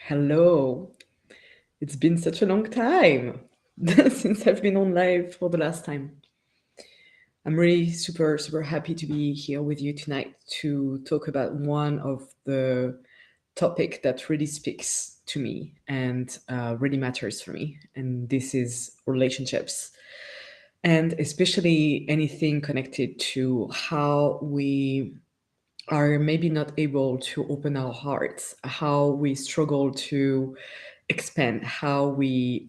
Hello. It's been such a long time since I've been on live for the last time. I'm really super happy to be here with you tonight to talk about one of the topic that really speaks to me and really matters for me. And this is relationships. And especially anything connected to how we are maybe not able to open our hearts, how we struggle to expand, how we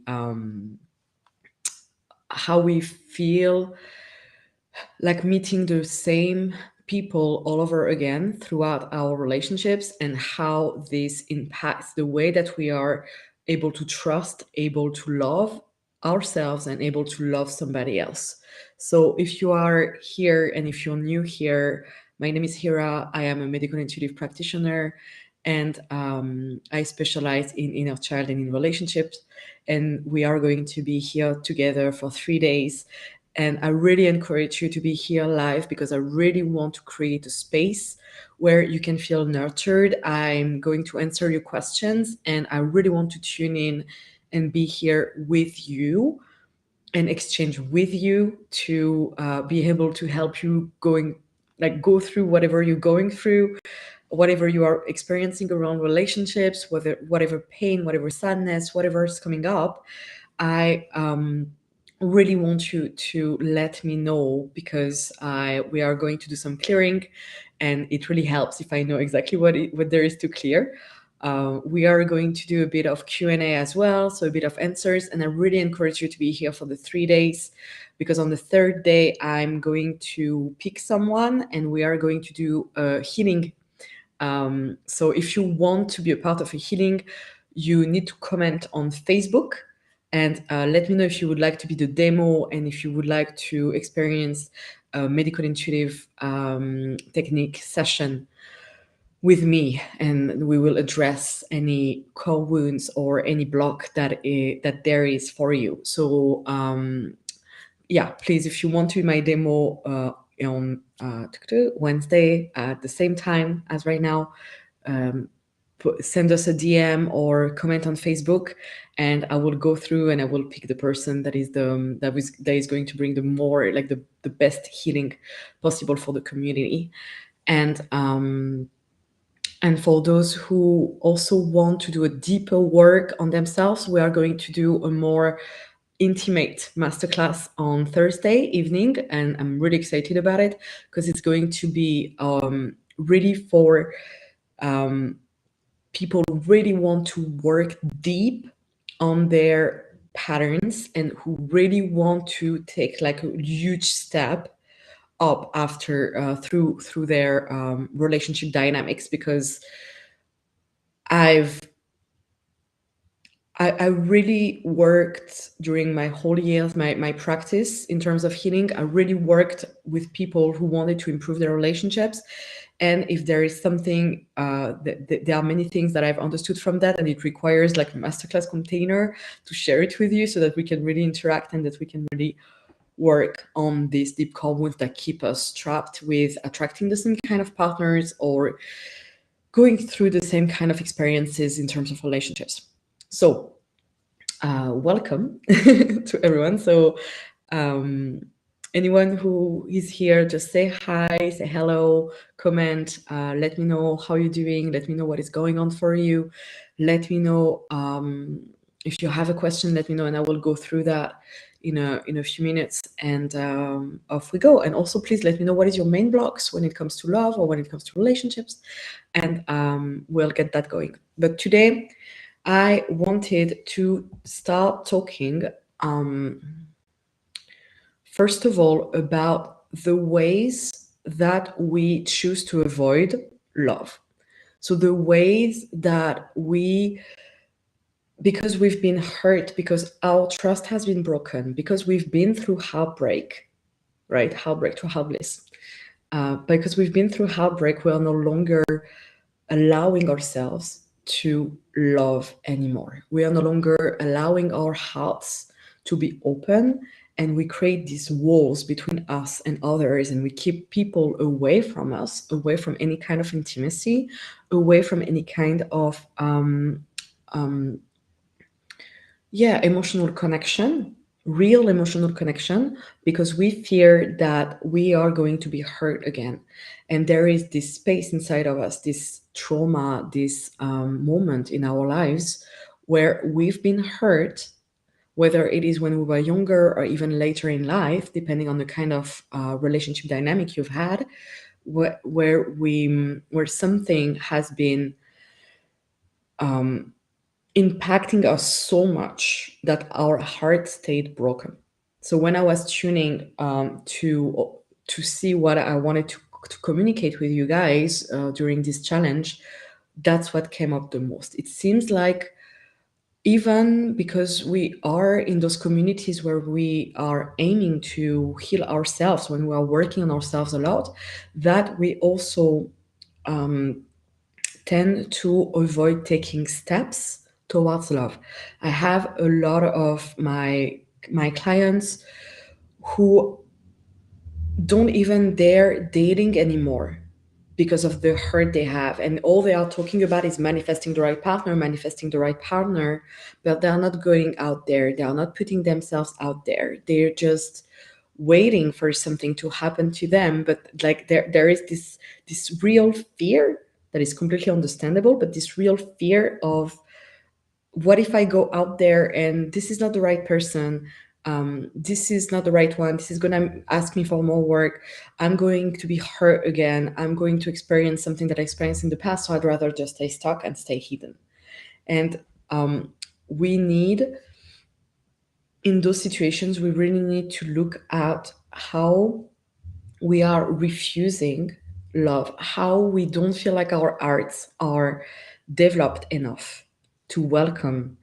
feel like meeting the same people all over again throughout our relationships, and how this impacts the way that we are able to trust, able to love ourselves, and able to love somebody else. So if you are here and if you're new here, my name is Hira. I am a medical intuitive practitioner, and I specialize in inner child and in relationships. And we are going to be here together for 3 days. And I really encourage you to be here live because I really want to create a space where you can feel nurtured. I'm going to answer your questions, and I really want to tune in and be here with you and exchange with you to be able to help you go through whatever you're going through, whatever you are experiencing around relationships, whatever pain, whatever sadness, whatever is coming up. I really want you to let me know, because we are going to do some clearing, and it really helps if I know exactly what there is to clear. We are going to do a bit of Q&A as well, so a bit of answers, and I really encourage you to be here for the 3 days, because on the third day I'm going to pick someone and we are going to do a healing. So if you want to be a part of a healing, you need to comment on Facebook and let me know if you would like to be the demo, and if you would like to experience a medical intuitive technique session with me, and we will address any core wounds or any block that there is for you. So yeah, please, if you want to be my demo on Wednesday at the same time as right now, send us a DM or comment on Facebook, and I will go through and I will pick the person that is going to bring the more, like, the best healing possible for the community. And for those who also want to do a deeper work on themselves, we are going to do a more intimate masterclass on Thursday evening, and I'm really excited about it because it's going to be really for people who really want to work deep on their patterns and who really want to take like a huge step up after through their relationship dynamics, because I've I really worked during my whole years, my practice in terms of healing. I really worked with people who wanted to improve their relationships. And if there is something, there are many things that I've understood from that, and it requires like a masterclass container to share it with you so that we can really interact and that we can really work on these deep core wounds that keep us trapped with attracting the same kind of partners or going through the same kind of experiences in terms of relationships. So welcome to everyone. So anyone who is here, just say hi, say hello, comment, let me know how you're doing, let me know what is going on for you, let me know if you have a question, let me know, and I will go through that in a few minutes, and off we go. And also, please let me know what is your main blocks when it comes to love or when it comes to relationships, and we'll get that going. But today I wanted to start talking, first of all, about the ways that we choose to avoid love. So the ways that because we've been hurt, because our trust has been broken, because we've been through heartbreak, right? Heartbreak to heartbliss. Because we've been through heartbreak, we are no longer allowing ourselves to love anymore. We are no longer allowing our hearts to be open and we create these walls between us and others, and we keep people away from us, away from any kind of intimacy, away from any kind of yeah, emotional connection, real emotional connection, because we fear that we are going to be hurt again. And there is this space inside of us, this trauma, this moment in our lives where we've been hurt, whether it is when we were younger or even later in life, depending on the kind of relationship dynamic you've had, where something has been impacting us so much that our heart stayed broken. So when I was tuning to see what I wanted to communicate with you guys during this challenge, that's what came up the most. It seems like, even because we are in those communities where we are aiming to heal ourselves, when we are working on ourselves a lot, that we also tend to avoid taking steps towards love. I have a lot of my clients who don't even dare dating anymore because of the hurt they have, and all they are talking about is manifesting the right partner, manifesting the right partner, but they're not going out there, they are not putting themselves out there, they're just waiting for something to happen to them. But like there is this real fear that is completely understandable, but this real fear of, what if I go out there and this is not the right person? This is not the right one. This is going to ask me for more work. I'm going to be hurt again. I'm going to experience something that I experienced in the past. So I'd rather just stay stuck and stay hidden. And we need, in those situations, we really need to look at how we are refusing love, how we don't feel like our arts are developed enough to welcome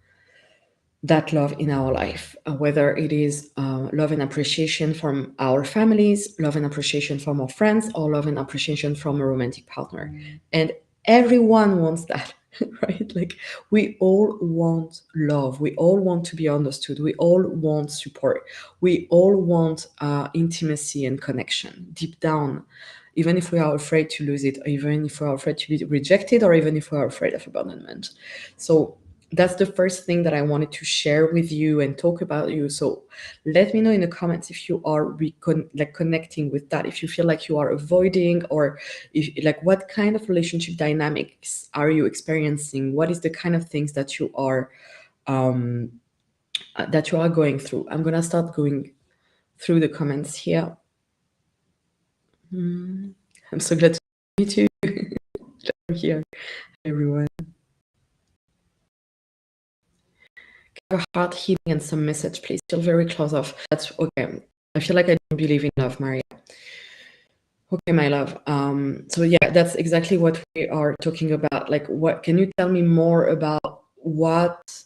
that love in our life, whether it is love and appreciation from our families, love and appreciation from our friends, or love and appreciation from a romantic partner. And everyone wants that, right? Like, we all want love. We all want to be understood. We all want support. We all want intimacy and connection deep down, even if we are afraid to lose it, or even if we are afraid to be rejected, or even if we are afraid of abandonment. So that's the first thing that I wanted to share with you and talk about you. So let me know in the comments if you are connecting with that, if you feel like you are avoiding, or if, like, what kind of relationship dynamics are you experiencing? What is the kind of things that you are going through? I'm gonna start going through the comments here. I'm so glad to meet you. I'm here. Hi, everyone. A heart healing and some message, please. Feel very close off. That's okay. I feel like I don't believe in love, Maria. Okay, my love. So yeah, that's exactly what we are talking about. Like, what can you tell me more about what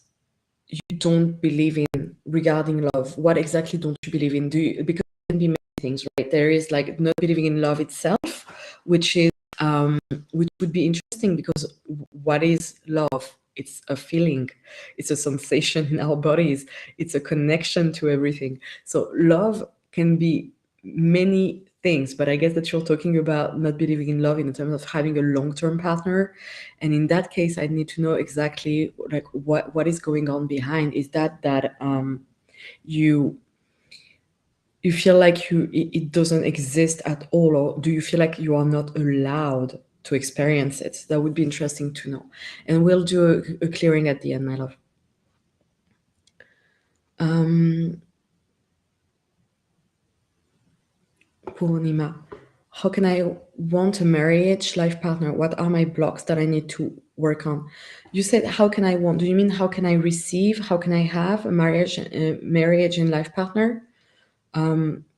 you don't believe in regarding love? What exactly don't you believe in? Because it can be many things, right? There is like not believing in love itself, which is which would be interesting, because what is love? It's a feeling, it's a sensation in our bodies, it's a connection to everything. So love can be many things, but I guess that you're talking about not believing in love in terms of having a long-term partner. And in that case, I need to know exactly like what is going on behind. Is that you feel like it doesn't exist at all, or do you feel like you are not allowed to experience it? That would be interesting to know. And we'll do a clearing at the end, my love. Purnima, how can I want a marriage life partner? What are my blocks that I need to work on? You said, how can I want? Do you mean how can I receive? How can I have a marriage and life partner?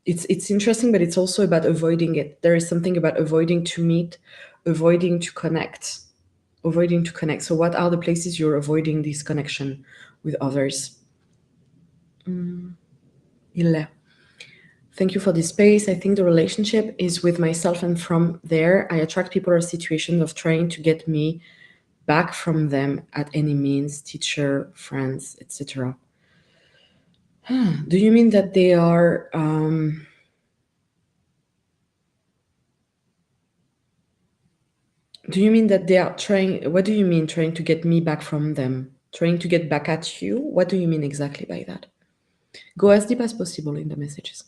It's interesting, but it's also about avoiding it. There is something about avoiding to meet, avoiding to connect, avoiding to connect. So what are the places you're avoiding this connection with others? Ille. Thank you for this space. I think the relationship is with myself, and from there, I attract people or situations of trying to get me back from them at any means, teacher, friends, etc. Do you mean that they are do you mean that they are trying, what do you mean trying to get me back from them? Trying to get back at you? What do you mean exactly by that? Go as deep as possible in the messages.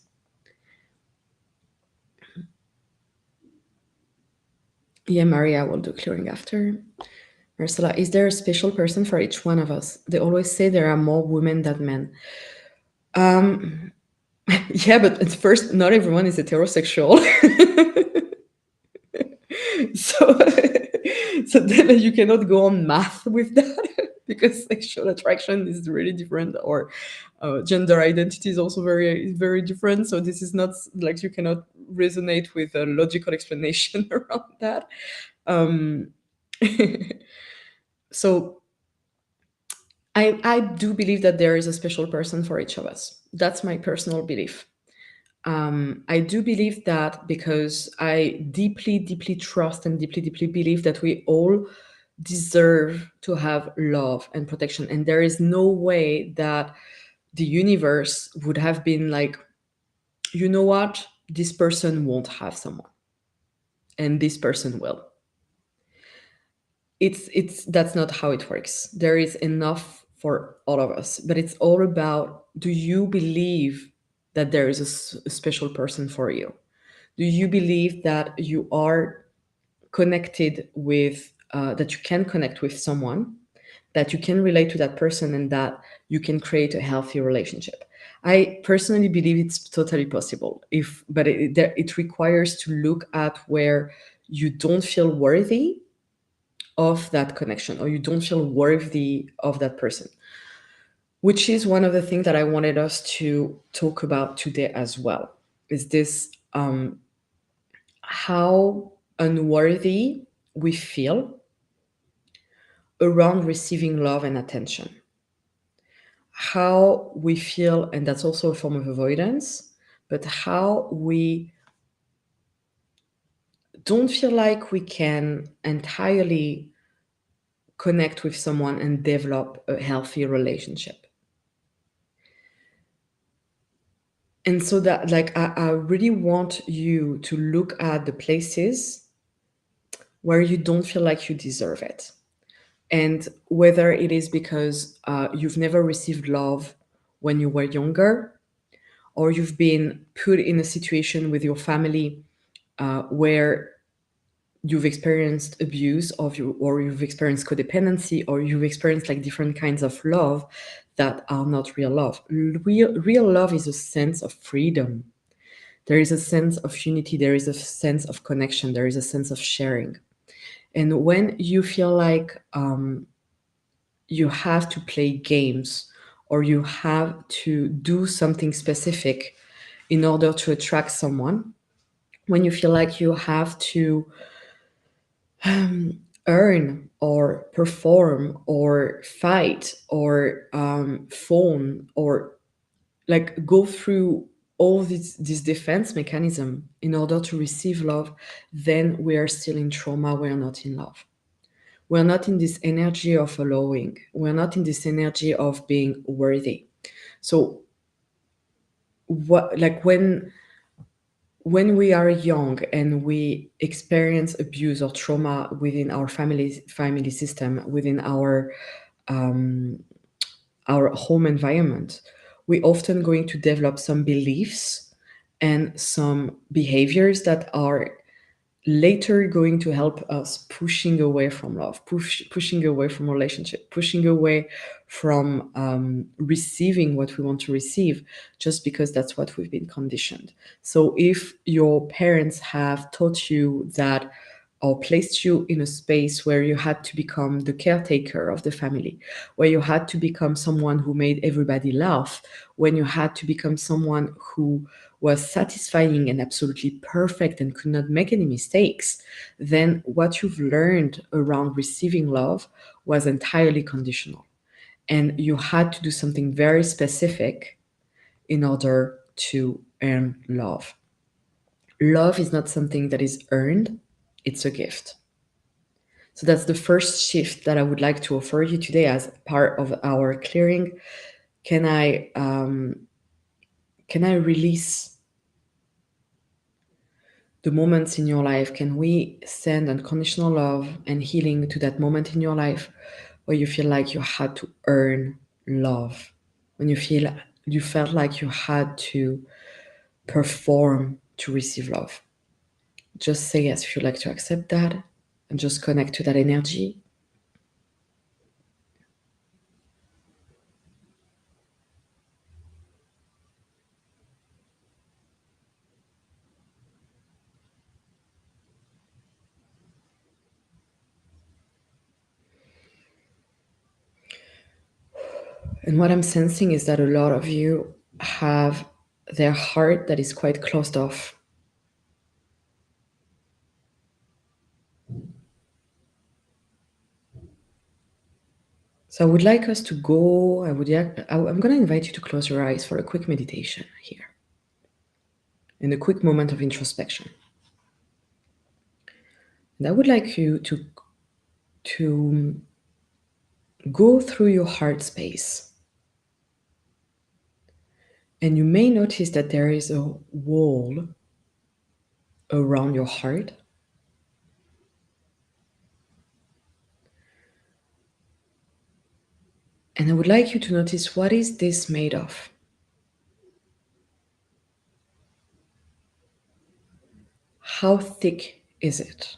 Yeah, Maria will do clearing after. Ursula, is there a special person for each one of us? They always say there are more women than men. Um, yeah, but at first, not everyone is heterosexual. So, so then you cannot go on math with that because sexual attraction is really different, or gender identity is also very different. So this is not like you cannot resonate with a logical explanation around that. Um, so I do believe that there is a special person for each of us. That's my personal belief. I do believe that because I deeply, deeply trust and deeply, deeply believe that we all deserve to have love and protection. And there is no way that the universe would have been like, you know what, this person won't have someone and this person will. It's that's not how it works. There is enough for all of us, but it's all about, do you believe that there is a special person for you? Do you believe that you are connected with that you can connect with someone, that you can relate to that person, and that you can create a healthy relationship? I personally believe it's totally possible, if but it requires to look at where you don't feel worthy of that connection, or you don't feel worthy of that person, which is one of the things that I wanted us to talk about today as well. Is this how unworthy we feel around receiving love and attention, how we feel, and that's also a form of avoidance, but how we don't feel like we can entirely connect with someone and develop a healthy relationship. And so that, like, I really want you to look at the places where you don't feel like you deserve it. And whether it is because you've never received love when you were younger, or you've been put in a situation with your family where you've experienced abuse of you, or you've experienced codependency, or you've experienced like different kinds of love that are not real love. Real love is a sense of freedom. There is a sense of unity, there is a sense of connection, there is a sense of sharing. And when you feel like you have to play games, or you have to do something specific in order to attract someone, when you feel like you have to earn or perform or fight or phone, or like go through all this defense mechanism in order to receive love, then we are still in trauma. We are not in love. We're not in this energy of allowing. We're not in this energy of being worthy. So what, like when we are young and we experience abuse or trauma within our family system, within our home environment, we often going to develop some beliefs and some behaviors that are later going to help us pushing away from love, pushing away from relationship, pushing away from receiving what we want to receive, just because that's what we've been conditioned. So if your parents have taught you that, or placed you in a space where you had to become the caretaker of the family, where you had to become someone who made everybody laugh, when you had to become someone who was satisfying and absolutely perfect and could not make any mistakes, then what you've learned around receiving love was entirely conditional. And you had to do something very specific in order to earn love. Love is not something that is earned, it's a gift. So that's the first shift that I would like to offer you today as part of our clearing. Can I release the moments in your life? Can we send unconditional love and healing to that moment in your life where you feel like you had to earn love, when you felt like you had to perform to receive love? Just say yes if you'd like to accept that and just connect to that energy. And what I'm sensing is that a lot of you have their heart that is quite closed off. So I would like us to go, I'm going to invite you to close your eyes for a quick meditation here and a quick moment of introspection. And I would like you to go through your heart space. And you may notice that there is a wall around your heart. And I would like you to notice, what is this made of? How thick is it?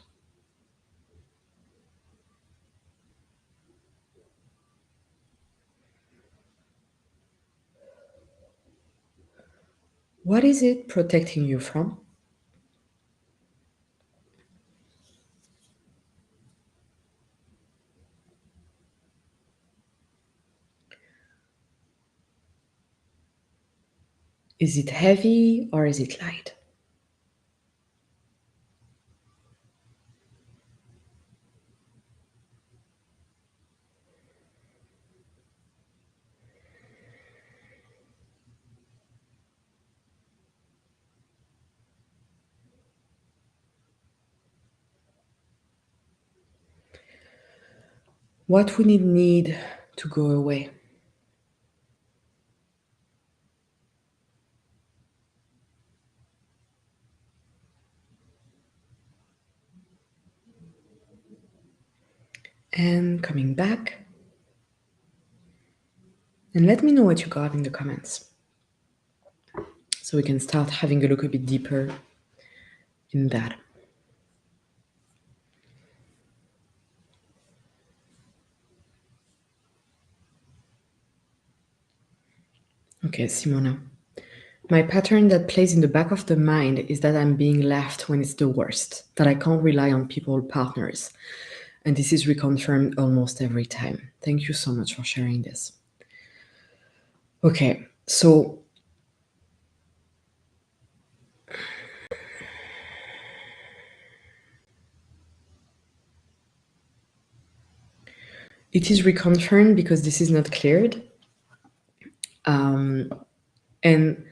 What is it protecting you from? Is it heavy or is it light? What would it need to go away? And coming back, and let me know what you got in the comments so we can start having a look a bit deeper in that. Okay, Simona. My pattern that plays in the back of the mind is that I'm being left when it's the worst, that I can't rely on people, partners. And this is reconfirmed almost every time. Thank you so much for sharing this. Okay, so it is reconfirmed because this is not cleared. And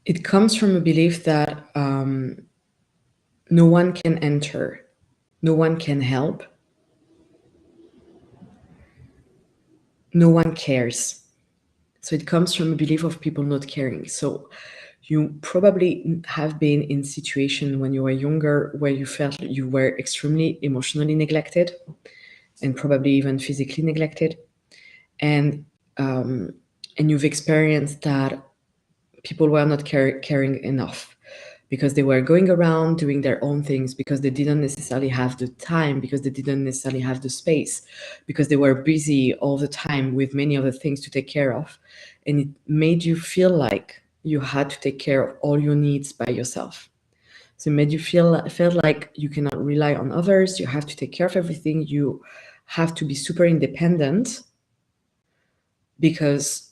it comes from a belief that no one can enter, no one can help, no one cares. So it comes from a belief of people not caring. So you probably have been in situation when you were younger where you felt you were extremely emotionally neglected and probably even physically neglected. And you've experienced that people were not caring enough because they were going around doing their own things, because they didn't necessarily have the time, because they didn't necessarily have the space, because they were busy all the time with many other things to take care of. And it made you feel like you had to take care of all your needs by yourself. So it made you felt like you cannot rely on others. You have to take care of everything. You have to be super independent because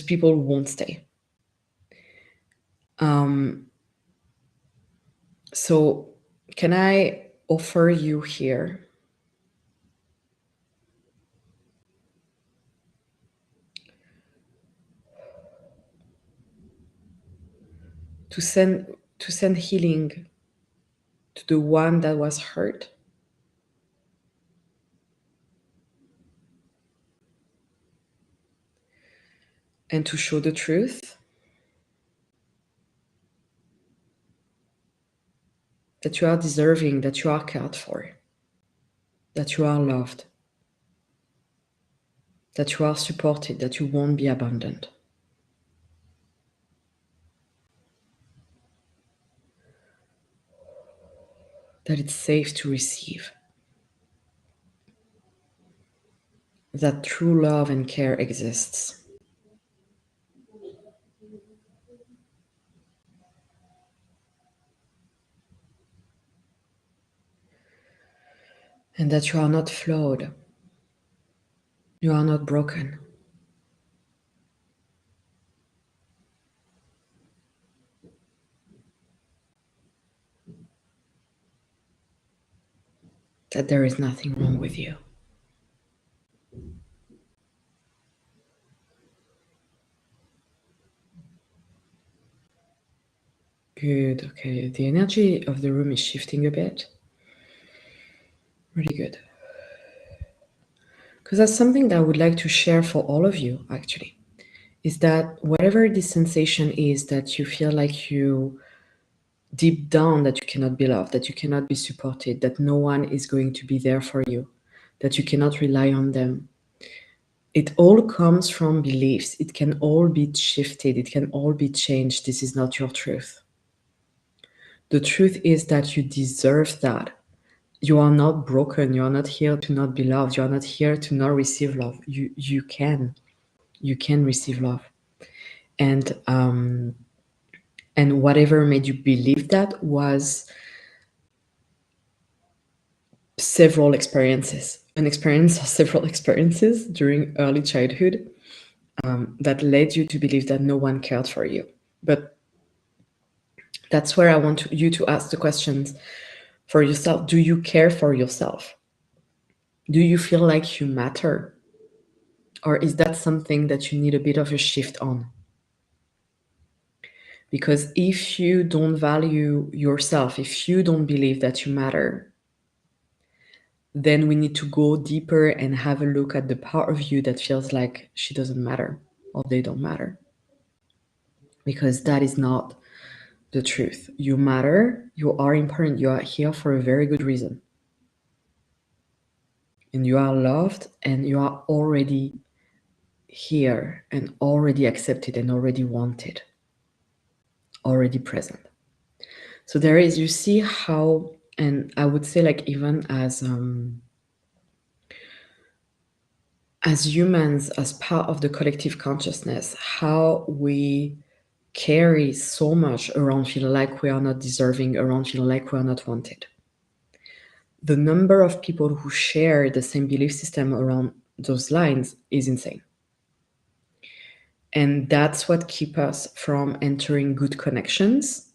people won't stay. So can I offer you here to send healing to the one that was hurt? and to show the truth that you are deserving, that you are cared for, that you are loved, that you are supported, that you won't be abandoned. That it's safe to receive. That true love and care exists. And that you are not flawed. You are not broken. That there is nothing wrong with you. Good, okay. The energy of the room is shifting a bit. Really good. Because that's something that I would like to share for all of you, actually, is that whatever the sensation is that you feel like you deep down that you cannot be loved, that you cannot be supported, that no one is going to be there for you, that you cannot rely on them. It all comes from beliefs. It can all be shifted. It can all be changed. This is not your truth. The truth is that you deserve that. You are not broken. You are not here to not be loved. You are not here to not receive love. You can receive love. And whatever made you believe that was several experiences, an experience or several experiences during early childhood that led you to believe that no one cared for you. But that's where I want you to ask the questions for yourself. Do you care for yourself? Do you feel like you matter? Or is that something that you need a bit of a shift on? Because if you don't value yourself, if you don't believe that you matter, then we need to go deeper and have a look at the part of you that feels like she doesn't matter or they don't matter. Because that is not the truth. You matter, you are important, you are here for a very good reason. And you are loved and you are already here and already accepted and already wanted, already present. So there is, you see how, and I would say like even as humans, as part of the collective consciousness, how we carry so much around feeling like we are not deserving, around feeling like we are not wanted. The number of people who share the same belief system around those lines is insane. And that's what keeps us from entering good connections,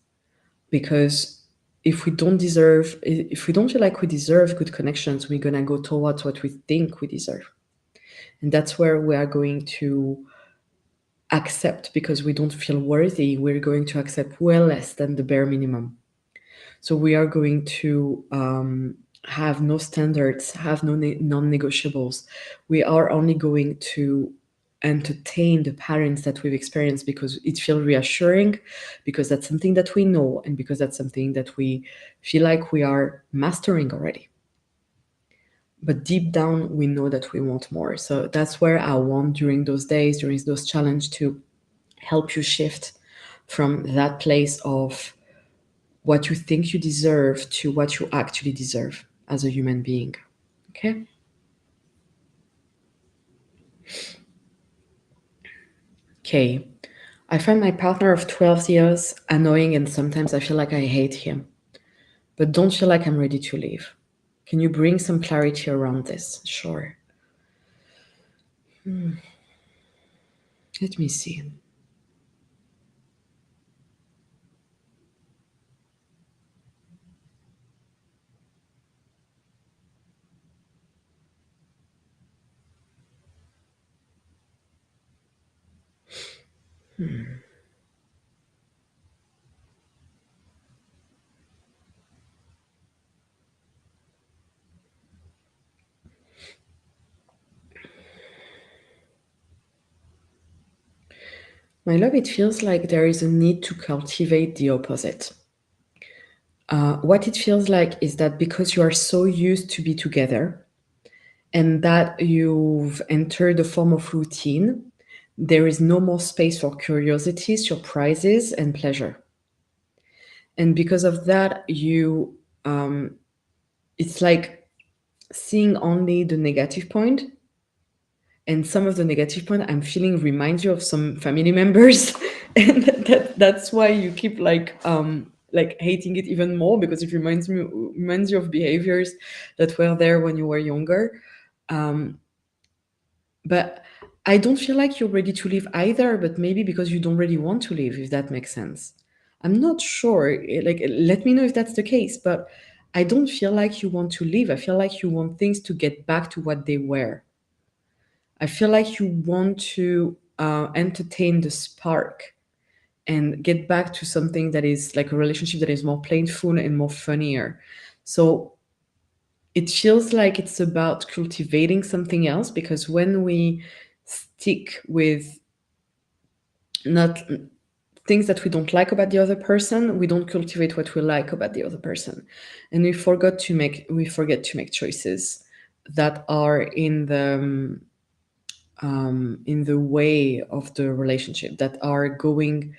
because if we don't feel like we deserve good connections, we're going to go towards what we think we deserve. And that's where we are going to accept, because we don't feel worthy, we're going to accept well less than the bare minimum. So we are going to have no standards, have no non-negotiables. We are only going to entertain the patterns that we've experienced because it feels reassuring, because that's something that we know, and because that's something that we feel like we are mastering already. But deep down, we know that we want more. So that's where I want, during those days, during those challenges, to help you shift from that place of what you think you deserve to what you actually deserve as a human being. Okay? Okay. I find my partner of 12 years annoying, and sometimes I feel like I hate him, but don't feel like I'm ready to leave. Can you bring some clarity around this? Sure. Let me see. My love, it feels like there is a need to cultivate the opposite. What it feels like is that because you are so used to be together and that you've entered a form of routine, there is no more space for curiosity, surprises, and pleasure. And because of that, it's like seeing only the negative point, and some of the negative point I'm feeling reminds you of some family members, and that's why you keep like hating it even more, because it reminds you of behaviors that were there when you were younger. Um, but I don't feel like you're ready to leave either, but maybe because you don't really want to leave, if that makes sense. I'm not sure. Like, let me know if that's the case, but I don't feel like you want to leave. I feel like you want things to get back to what they were. I feel like you want to entertain the spark and get back to something that is like a relationship that is more playful and more funnier. So it feels like it's about cultivating something else, because when we stick with not things that we don't like about the other person, we don't cultivate what we like about the other person, and we forget to make choices that are in the way of the relationship, that are going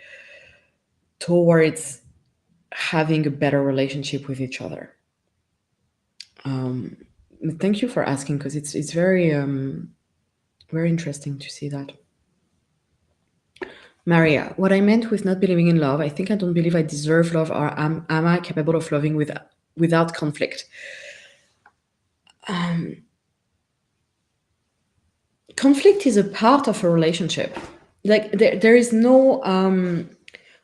towards having a better relationship with each other. Um, Thank you for asking, because it's very interesting to see that. Maria, what I meant with not believing in love, I think I don't believe I deserve love, or am I capable of loving without conflict? Conflict is a part of a relationship. Like there is no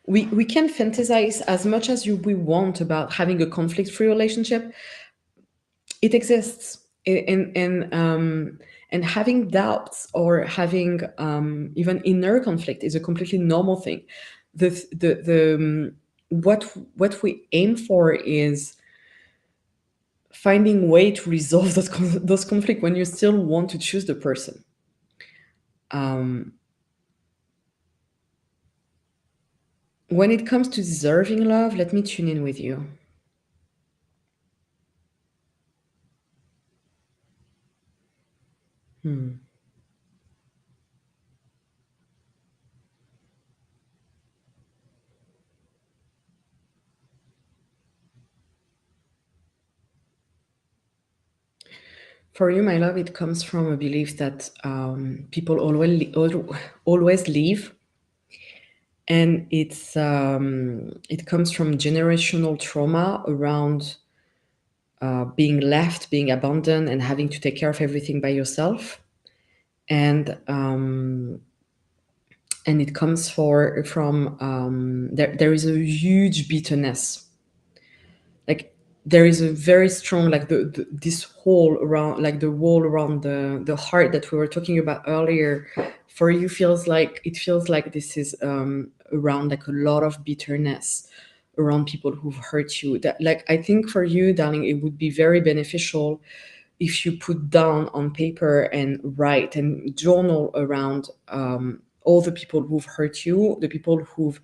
we can fantasize as much as we want about having a conflict-free relationship. It exists. And having doubts or having even inner conflict is a completely normal thing. The what we aim for is finding way to resolve those conflict when you still want to choose the person. um, when it comes to deserving love, let me tune in with you. Hmm. For you, my love, it comes from a belief that people always leave, and it comes from generational trauma around being left, being abandoned, and having to take care of everything by yourself. And it comes from there is a huge bitterness. Like there is a very strong, like this wall around, like the wall around the heart that we were talking about earlier. For you, it feels like this is around like a lot of bitterness around people who've hurt you. That, like, I think for you, darling, it would be very beneficial if you put down on paper and write and journal around all the people who've hurt you, the people who've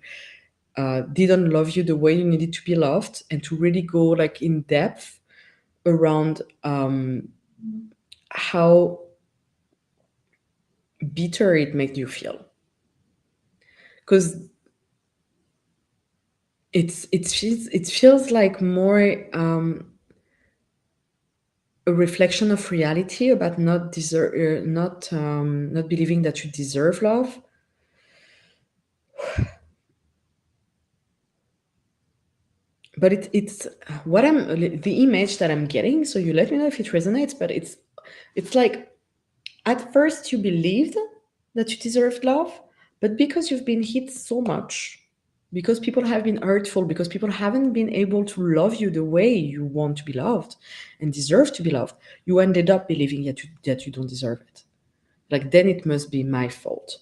didn't love you the way you needed to be loved, and to really go like in depth around how bitter it made you feel. Because it feels like more a reflection of reality about not believing that you deserve love. But it's what I'm the image that I'm getting. So you let me know if it resonates. But it's like, at first you believed that you deserved love, but because you've been hit so much, because people have been hurtful, because people haven't been able to love you the way you want to be loved and deserve to be loved, you ended up believing that you don't deserve it. Like, then it must be my fault.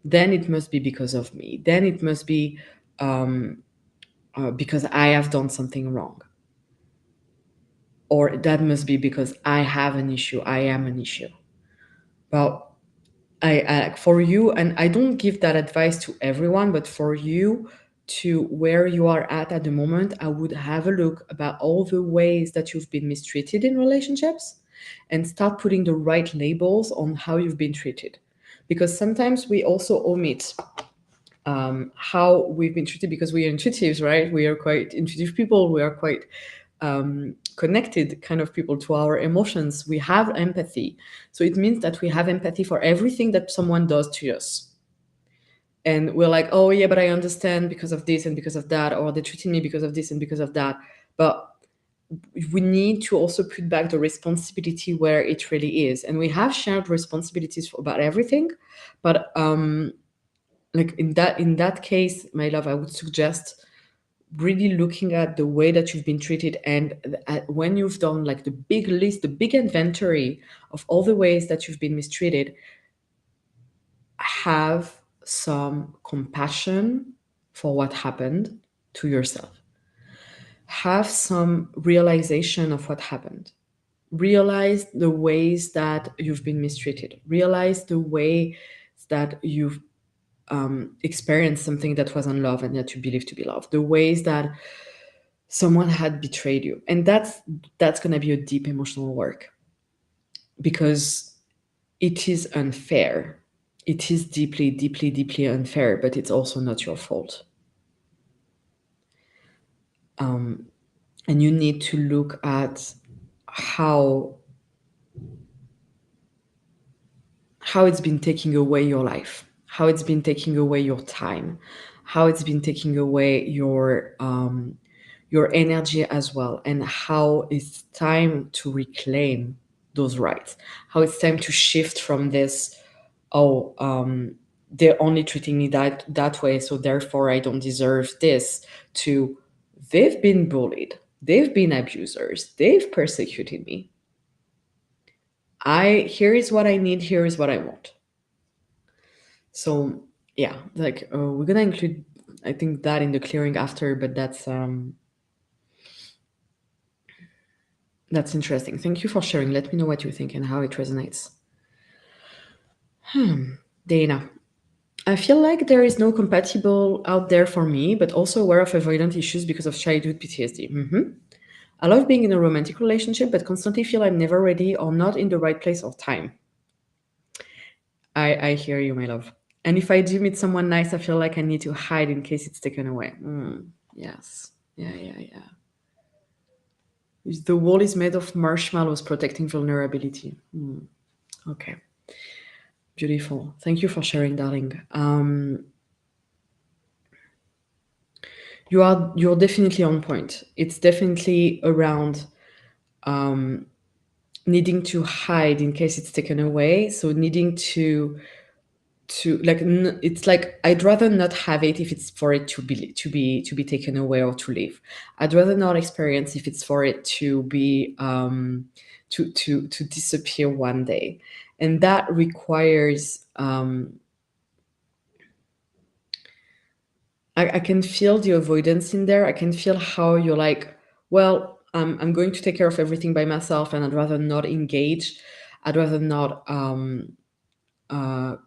Then it must be because of me. Then it must be because I have done something wrong. Or that must be because I have an issue. I am an issue. Well, for you, and I don't give that advice to everyone, but for you, to where you are at the moment, I would have a look about all the ways that you've been mistreated in relationships and start putting the right labels on how you've been treated. Because sometimes we also omit how we've been treated, because we are intuitives, right? We are quite intuitive people. We are quite connected kind of people to our emotions. We have empathy. So it means that we have empathy for everything that someone does to us. And we're like, oh, yeah, but I understand because of this and because of that, or they treated me because of this and because of that. But we need to also put back the responsibility where it really is. And we have shared responsibilities about everything. But like in that case, my love, I would suggest really looking at the way that you've been treated, and when you've done like the big list, the big inventory of all the ways that you've been mistreated, have some compassion for what happened to yourself. Have some realization of what happened. Realize the ways that you've been mistreated. Realize the way that you've experienced something that was unloved and that you believe to be loved. The ways that someone had betrayed you, and that's going to be a deep emotional work, because it is unfair. It is deeply, deeply, deeply unfair, but it's also not your fault. And you need to look at how it's been taking away your life, how it's been taking away your time, how it's been taking away your energy as well, and how it's time to reclaim those rights, how it's time to shift from this, oh, they're only treating me that way, so therefore I don't deserve this, to they've been bullied, they've been abusers, they've persecuted me. Here is what I need, here is what I want. So yeah, like we're gonna include, I think, that in the clearing after, but that's interesting. Thank you for sharing. Let me know what you think and how it resonates. Dana, I feel like there is no compatible out there for me, but also aware of avoidant issues because of childhood PTSD. I love being in a romantic relationship, but constantly feel I'm never ready or not in the right place or time. I hear you, my love. And if I do meet someone nice, I feel like I need to hide in case it's taken away. Yes. Yeah, yeah, yeah. The wall is made of marshmallows protecting vulnerability. Okay. Beautiful. Thank you for sharing, darling. You're definitely on point. It's definitely around needing to hide in case it's taken away. So needing to like it's like I'd rather not have it if it's for it to be taken away or to leave. I'd rather not experience if it's for it to be to disappear one day, and that requires I can feel the avoidance in there. I can feel how you're like, well, I'm going to take care of everything by myself, and I'd rather not engage. I'd rather not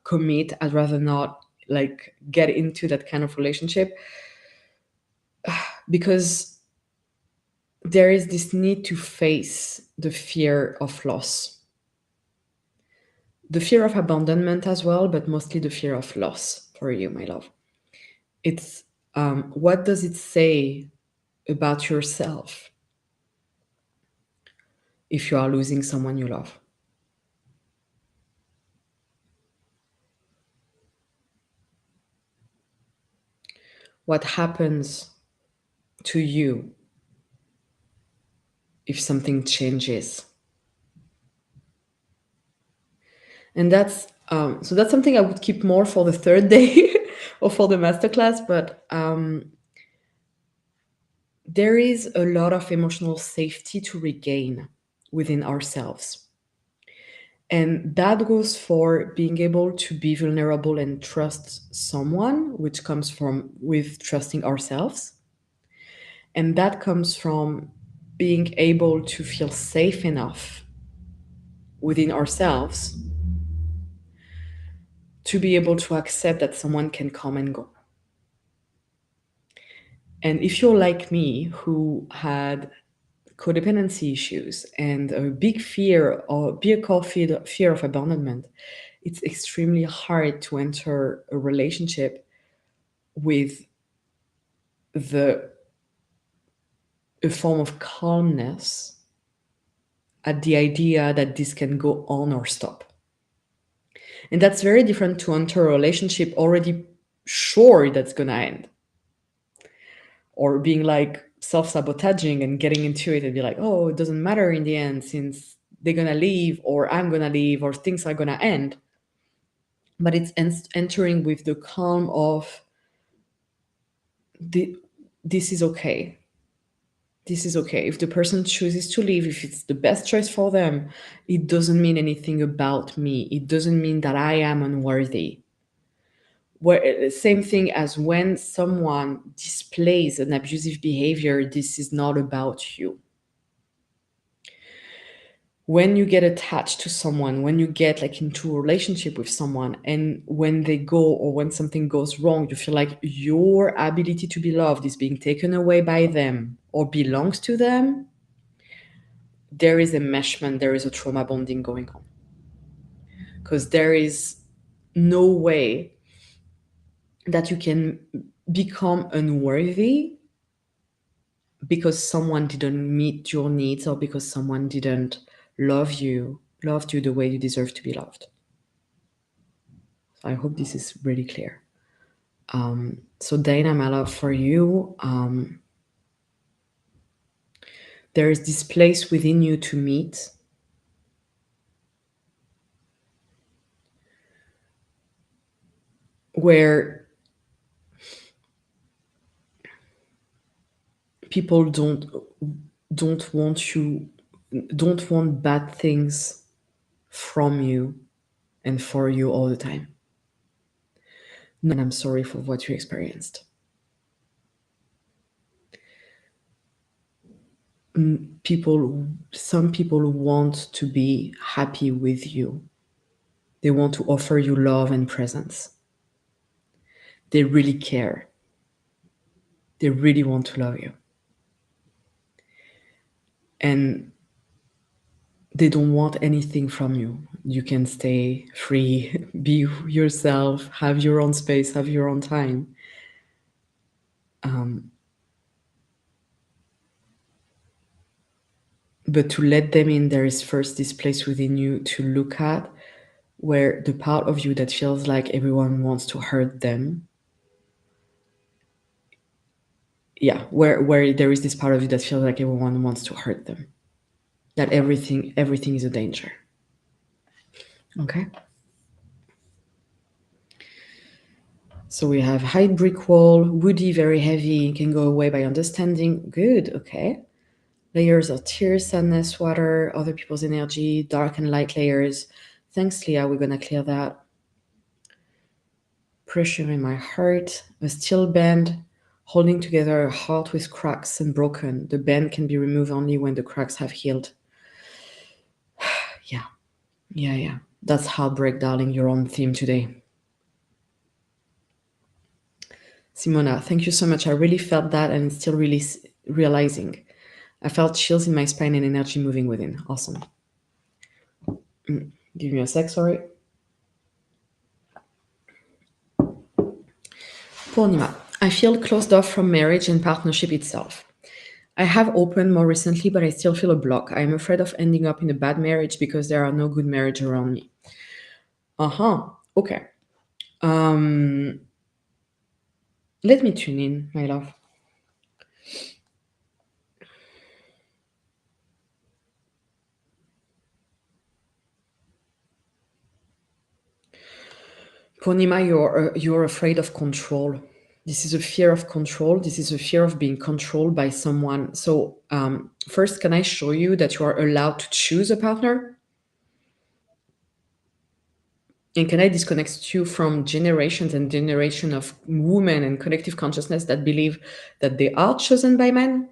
commit. I'd rather not like get into that kind of relationship, because there is this need to face the fear of loss, the fear of abandonment as well, but mostly the fear of loss for you, my love. It's what does it say about yourself if you are losing someone you love? What happens to you if something changes? And that's something I would keep more for the third day or for the masterclass. But there is a lot of emotional safety to regain within ourselves. And that goes for being able to be vulnerable and trust someone, which comes from with trusting ourselves. And that comes from being able to feel safe enough within ourselves to be able to accept that someone can come and go. And if you're like me, who had codependency issues and a big fear or big core fear of abandonment, it's extremely hard to enter a relationship with the a form of calmness at the idea that this can go on or stop. And that's very different to enter a relationship already sure that's gonna end, or being like self-sabotaging and getting into it and be like, oh, it doesn't matter in the end since they're gonna leave or I'm gonna leave or things are gonna end. But it's entering with the calm of this is okay. This is okay. If the person chooses to leave, if it's the best choice for them, it doesn't mean anything about me. It doesn't mean that I am unworthy. Same thing as when someone displays an abusive behavior, this is not about you. When you get attached to someone, when you get like into a relationship with someone, and when they go or when something goes wrong, you feel like your ability to be loved is being taken away by them or belongs to them, there is enmeshment, there is a trauma bonding going on. Because there is no way that you can become unworthy because someone didn't meet your needs or because someone didn't loved you the way you deserve to be loved. I hope this is really clear. So Dana, my love, for you, there is this place within you to meet where people don't want bad things from you and for you all the time. And I'm sorry for what you experienced. Some people want to be happy with you. They want to offer you love and presence. They really care. They really want to love you. And they don't want anything from you. You can stay free, be yourself, have your own space, have your own time. But to let them in, there is first this place within you to look at where the part of you that feels like everyone wants to hurt them. Yeah, where there is this part of you that feels like everyone wants to hurt them. That everything is a danger. Okay? So we have high brick wall, woody, very heavy, can go away by understanding. Good, okay. Layers of tears, sadness, water, other people's energy, dark and light layers. Thanks, Leah, we're gonna clear that. Pressure in my heart, a steel band, holding together a heart with cracks and broken. The band can be removed only when the cracks have healed. Yeah. That's Heartbreak, darling, your own theme today. Simona, thank you so much. I really felt that and still really realizing. I felt chills in my spine and energy moving within. Awesome. Give me a sec, sorry. Purnima, I feel closed off from marriage and partnership itself. I have opened more recently, but I still feel a block. I am afraid of ending up in a bad marriage because there are no good marriage around me. Okay. Let me tune in, my love. Purnima, you're afraid of control. This is a fear of control. This is a fear of being controlled by someone. So first, can I show you that you are allowed to choose a partner? And can I disconnect you from generations and generation of women and collective consciousness that believe that they are chosen by men?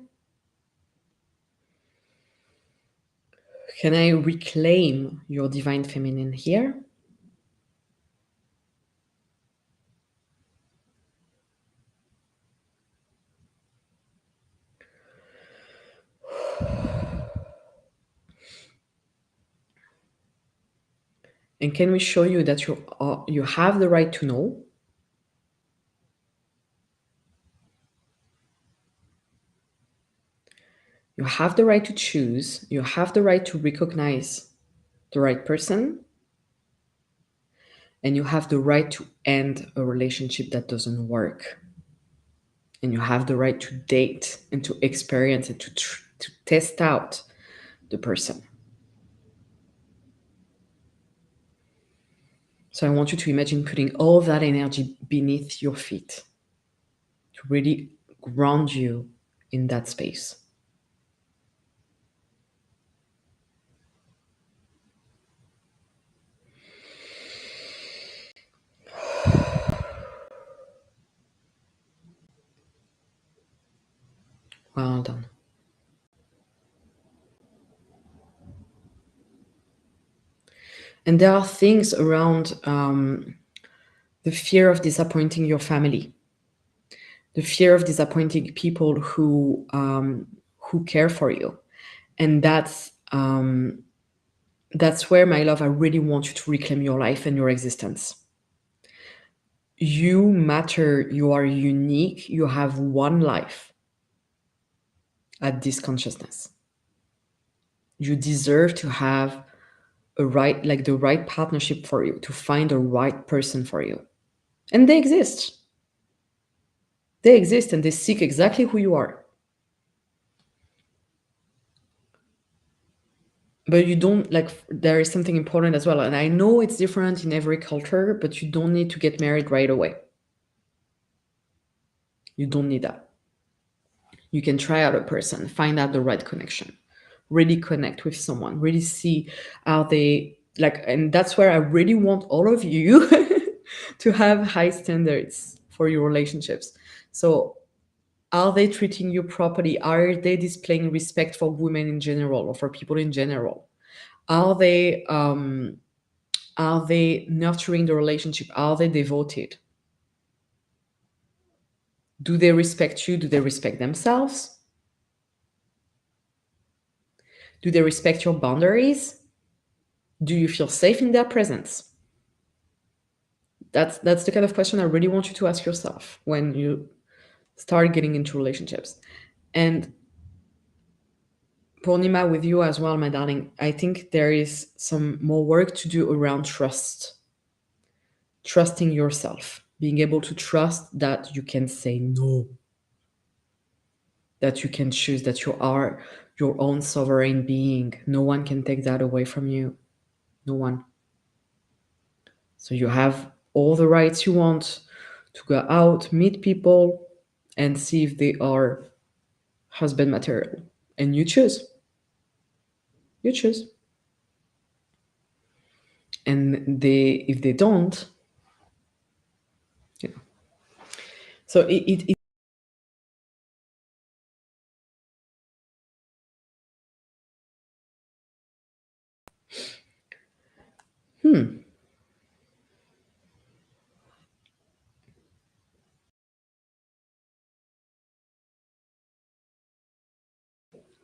Can I reclaim your divine feminine here? And can we show you that you have the right to know? You have the right to choose. You have the right to recognize the right person. And you have the right to end a relationship that doesn't work. And you have the right to date and to experience and to test out the person. So I want you to imagine putting all of that energy beneath your feet to really ground you in that space. Well done. And there are things around the fear of disappointing your family, the fear of disappointing people who care for you, and that's where, my love, I really want you to reclaim your life and your existence. You matter. You are unique. You have one life at this consciousness. You deserve to have the right partnership for you, to find the right person for you. And they exist. They exist and they seek exactly who you are. But you don't there is something important as well. And I know it's different in every culture, but you don't need to get married right away. You don't need that. You can try out a person, find out the right connection, really connect with someone, really see how they and that's where I really want all of you to have high standards for your relationships. So are they treating you properly? Are they displaying respect for women in general or for people in general? Are they nurturing the relationship? Are they devoted? Do they respect you? Do they respect themselves? Do they respect your boundaries? Do you feel safe in their presence? That's the kind of question I really want you to ask yourself when you start getting into relationships. And Purnima, with you as well, my darling, I think there is some more work to do around trust. Trusting yourself, being able to trust that you can say no, that you can choose, that you are your own sovereign being. No one can take that away from you. No one. So you have all the rights you want to go out, meet people, and see if they are husband material. And you choose. You choose. And if they don't, you know. So it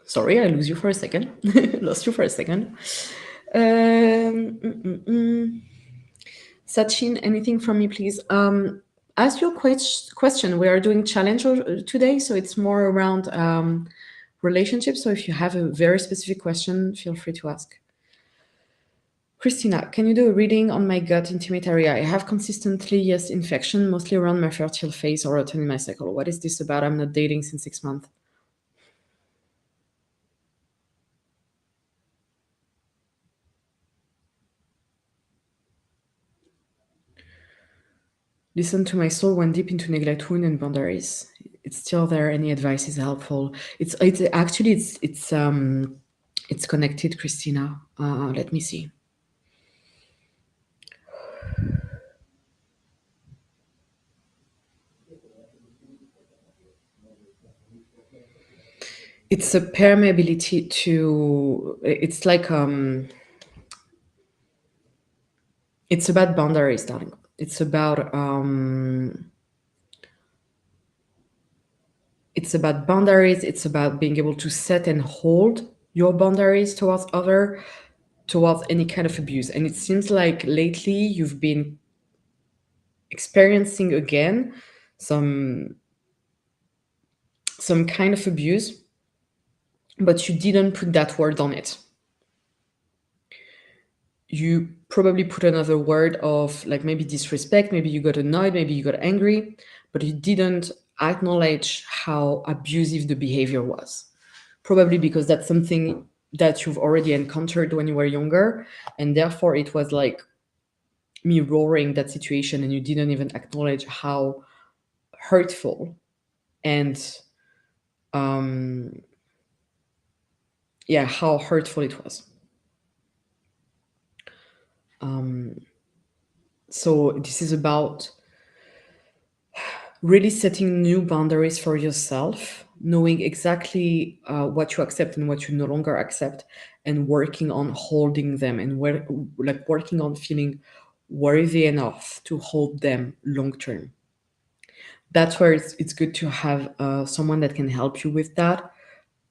sorry, I lose you for a second. Lost you for a second. Sachin, anything from me, please? Ask your question. We are doing challenge today, so it's more around relationships. So if you have a very specific question, feel free to ask. Christina, can you do a reading on my gut intimate area? I have consistently yeast infection, mostly around my fertile phase or often in my cycle. What is this about? I'm not dating since 6 months. Listen to my soul, went deep into neglect, wound, and boundaries. It's still there. Any advice is helpful. It's actually it's connected, Christina. Let me see. It's a permeability to. It's like It's about boundaries, darling. It's about boundaries. It's about being able to set and hold your boundaries towards other. towards any kind of abuse. And it seems like lately you've been experiencing again some some kind of abuse, but you didn't put that word on it. You probably put another word of like maybe disrespect, maybe you got annoyed, maybe you got angry, but you didn't acknowledge how abusive the behavior was. Probably because that's something that you've already encountered when you were younger, and therefore it was like mirroring that situation, and you didn't even acknowledge how hurtful and um yeah, how hurtful it was. um so this is about really setting new boundaries for yourself, knowing exactly what you accept and what you no longer accept, and working on holding them, and like working on feeling worthy enough to hold them long term. That's where it's good to have someone that can help you with that,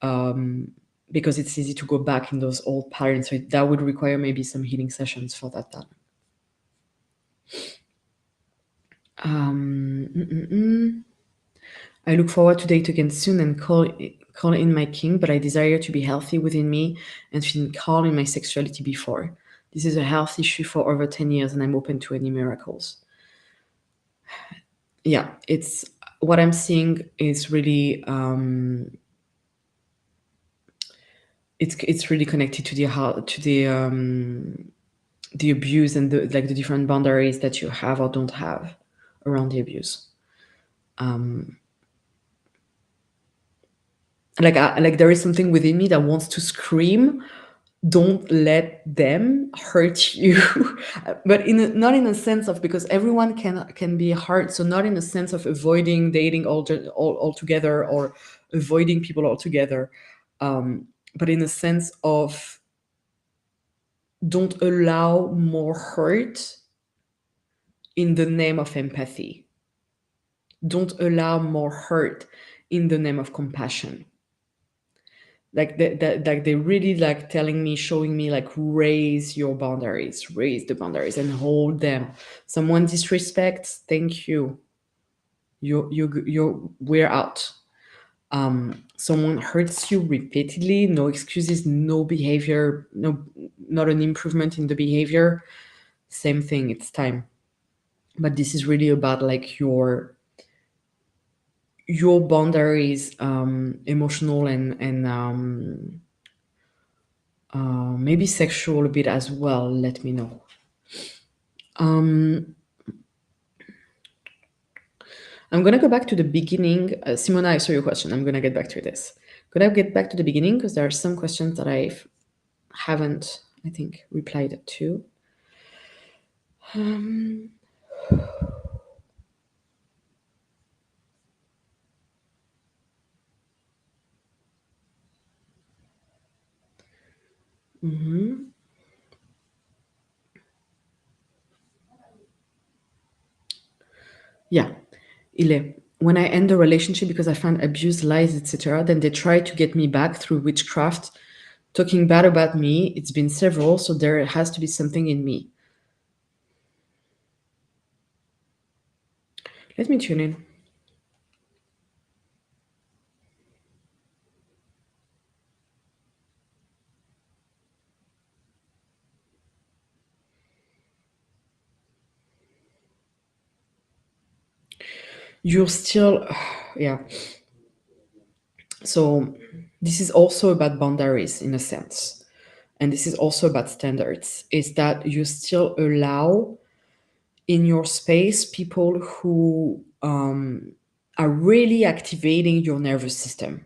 um, because it's easy to go back in those old patterns. So that would require maybe some healing sessions for that. Um, mm, mm, mm. I look forward to date again soon and call in my king, but I desire to be healthy within me and feel calm in my sexuality before. This is a health issue for over 10 years, and I'm open to any miracles. Yeah, it's what I'm seeing is really it's really connected to the heart, to the abuse, and the like the different boundaries that you have or don't have around the abuse. Um, like there is something within me that wants to scream, don't let them hurt you. But not in a sense of, because everyone can be hurt, so not in a sense of avoiding dating altogether, or avoiding people altogether, but in a sense of don't allow more hurt in the name of empathy. Don't allow more hurt in the name of compassion. Like like they really like telling me, showing me like, raise your boundaries, raise the boundaries and hold them. Someone disrespects, thank you, you're we're out. Someone hurts you repeatedly, no excuses, no behavior, no, not an improvement in the behavior, same thing, it's time. But this is really about like your boundaries, emotional and maybe sexual a bit as well. Let me know. Um, I'm gonna go back to the beginning. Simona, I saw your question. I'm gonna get back to this. Gonna get back to the beginning because there are some questions that I haven't, I think, replied to. Um, mhm. Yeah, Ile. When I end the relationship because I found abuse, lies, etc., then they try to get me back through witchcraft, talking bad about me. It's been several, so there has to be something in me. Let me tune in. You're still, yeah. So this is also about boundaries in a sense. And this is also about standards, is that you still allow in your space people who are really activating your nervous system,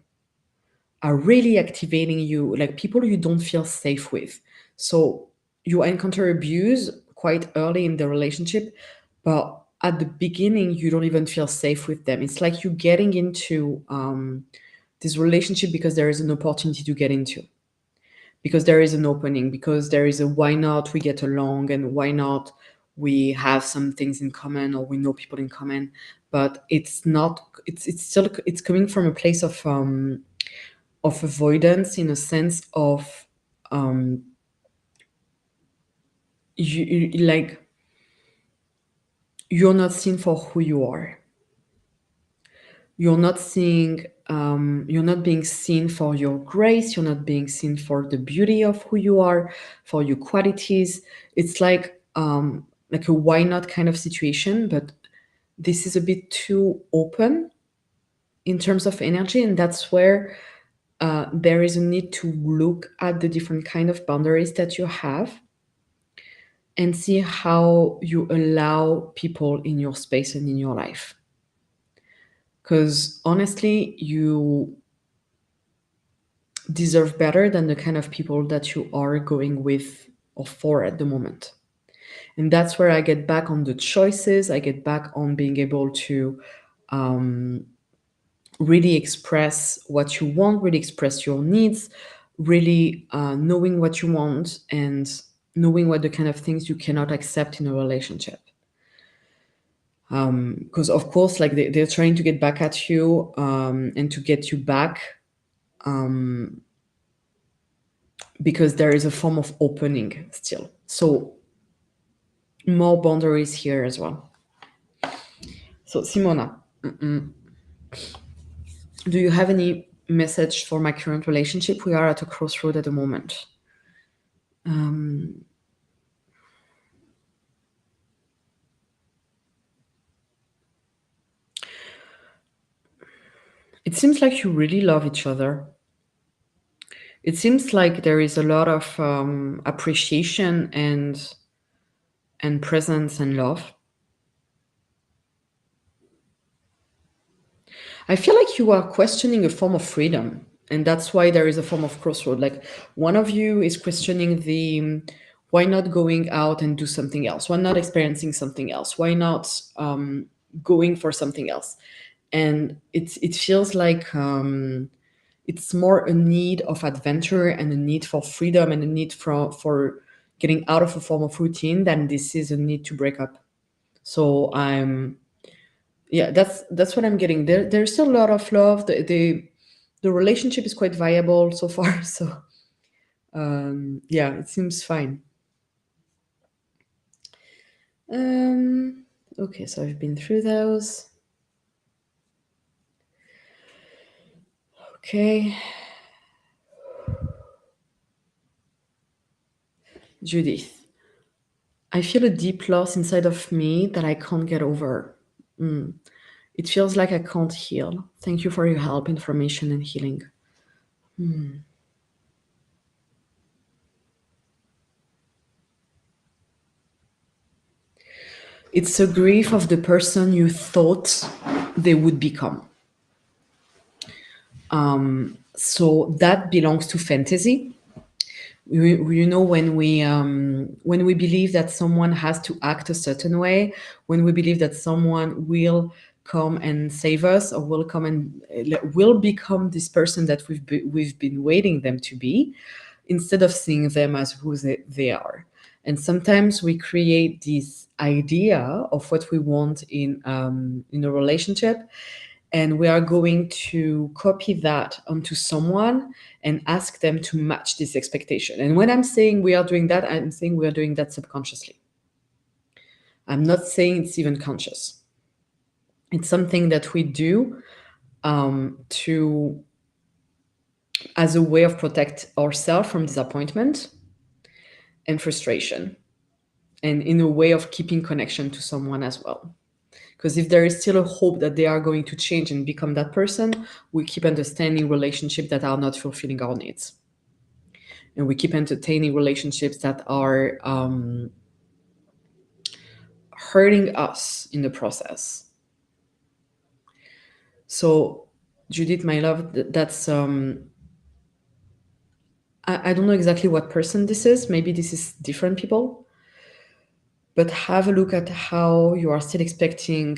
are really activating you, like people you don't feel safe with. So you encounter abuse quite early in the relationship, but at the beginning you don't even feel safe with them. It's like you getting into this relationship because there is an opportunity to get into, because there is an opening, because there is a why not we get along, and why not we have some things in common, or we know people in common. But it's not, it's still, it's coming from a place of avoidance, in a sense of like you're not seen for who you are. You're not seeing you're not being seen for your grace. You're not being seen for the beauty of who you are, for your qualities. It's like a why not kind of situation, but this is a bit too open in terms of energy, and that's where there is a need to look at the different kind of boundaries that you have and see how you allow people in your space and in your life. Because honestly, you deserve better than the kind of people that you are going with or for at the moment. And that's where I get back on the choices. I get back on being able to um, really express what you want, really express your needs, really knowing what you want and knowing what the kind of things you cannot accept in a relationship. Because of course, like they're trying to get back at you and to get you back because there is a form of opening still. So more boundaries here as well. So Simona, do you have any message for my current relationship? We are at a crossroad at the moment. It seems like you really love each other. It seems like there is a lot of appreciation and presence and love. I feel like you are questioning a form of freedom, and that's why there is a form of crossroad. Like one of you is questioning the why not going out and do something else? Why not experiencing something else? Why not going for something else? And it feels like it's more a need of adventure and a need for freedom and a need for getting out of a form of routine than this is a need to break up. So yeah, that's what I'm getting. There's still a lot of love. The relationship is quite viable so far. So yeah, it seems fine. Um, okay, so I've been through those. Okay, Judith. I feel a deep loss inside of me that I can't get over. It feels like I can't heal. Thank you for your help, information, and healing. It's a grief of the person you thought they would become. So that belongs to fantasy. When we believe that someone has to act a certain way, when we believe that someone will come and save us or will come and will become this person that we've been waiting them to be, instead of seeing them as who they are. And sometimes we create this idea of what we want in a relationship, and we are going to copy that onto someone and ask them to match this expectation. And when I'm saying we are doing that, I'm saying we are doing that subconsciously. I'm not saying it's even conscious. It's something that we do to as a way of protect ourselves from disappointment and frustration, and in a way of keeping connection to someone as well. Because if there is still a hope that they are going to change and become that person, we keep understanding relationships that are not fulfilling our needs. And we keep entertaining relationships that are hurting us in the process. So, Judith, my love, that's I don't know exactly what person this is. Maybe this is different people, but have a look at how you are still expecting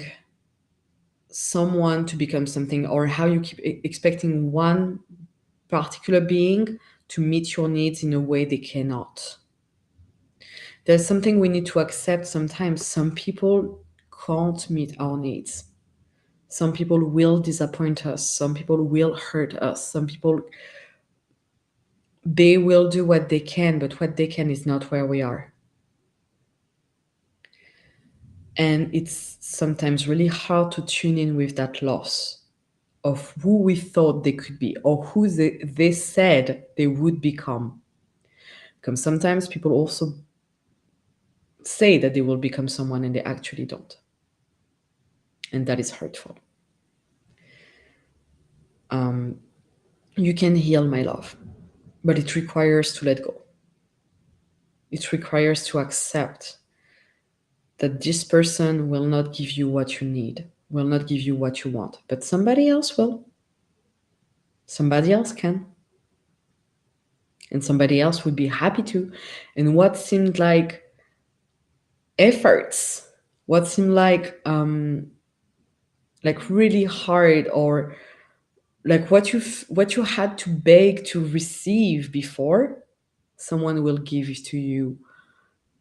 someone to become something, or how you keep expecting one particular being to meet your needs in a way they cannot. There's something we need to accept sometimes. Some people can't meet our needs. Some people will disappoint us. Some people will hurt us. Some people, they will do what they can, but what they can is not where we are. And it's sometimes really hard to tune in with that loss of who we thought they could be or who they said they would become. Because sometimes people also say that they will become someone and they actually don't. And that is hurtful. You can heal, my love, but it requires to let go. It requires to accept that this person will not give you what you need, will not give you what you want, but somebody else will. Somebody else can. And somebody else would be happy to. And what seemed like efforts, what seemed like really hard, or like what you had to beg to receive before, someone will give it to you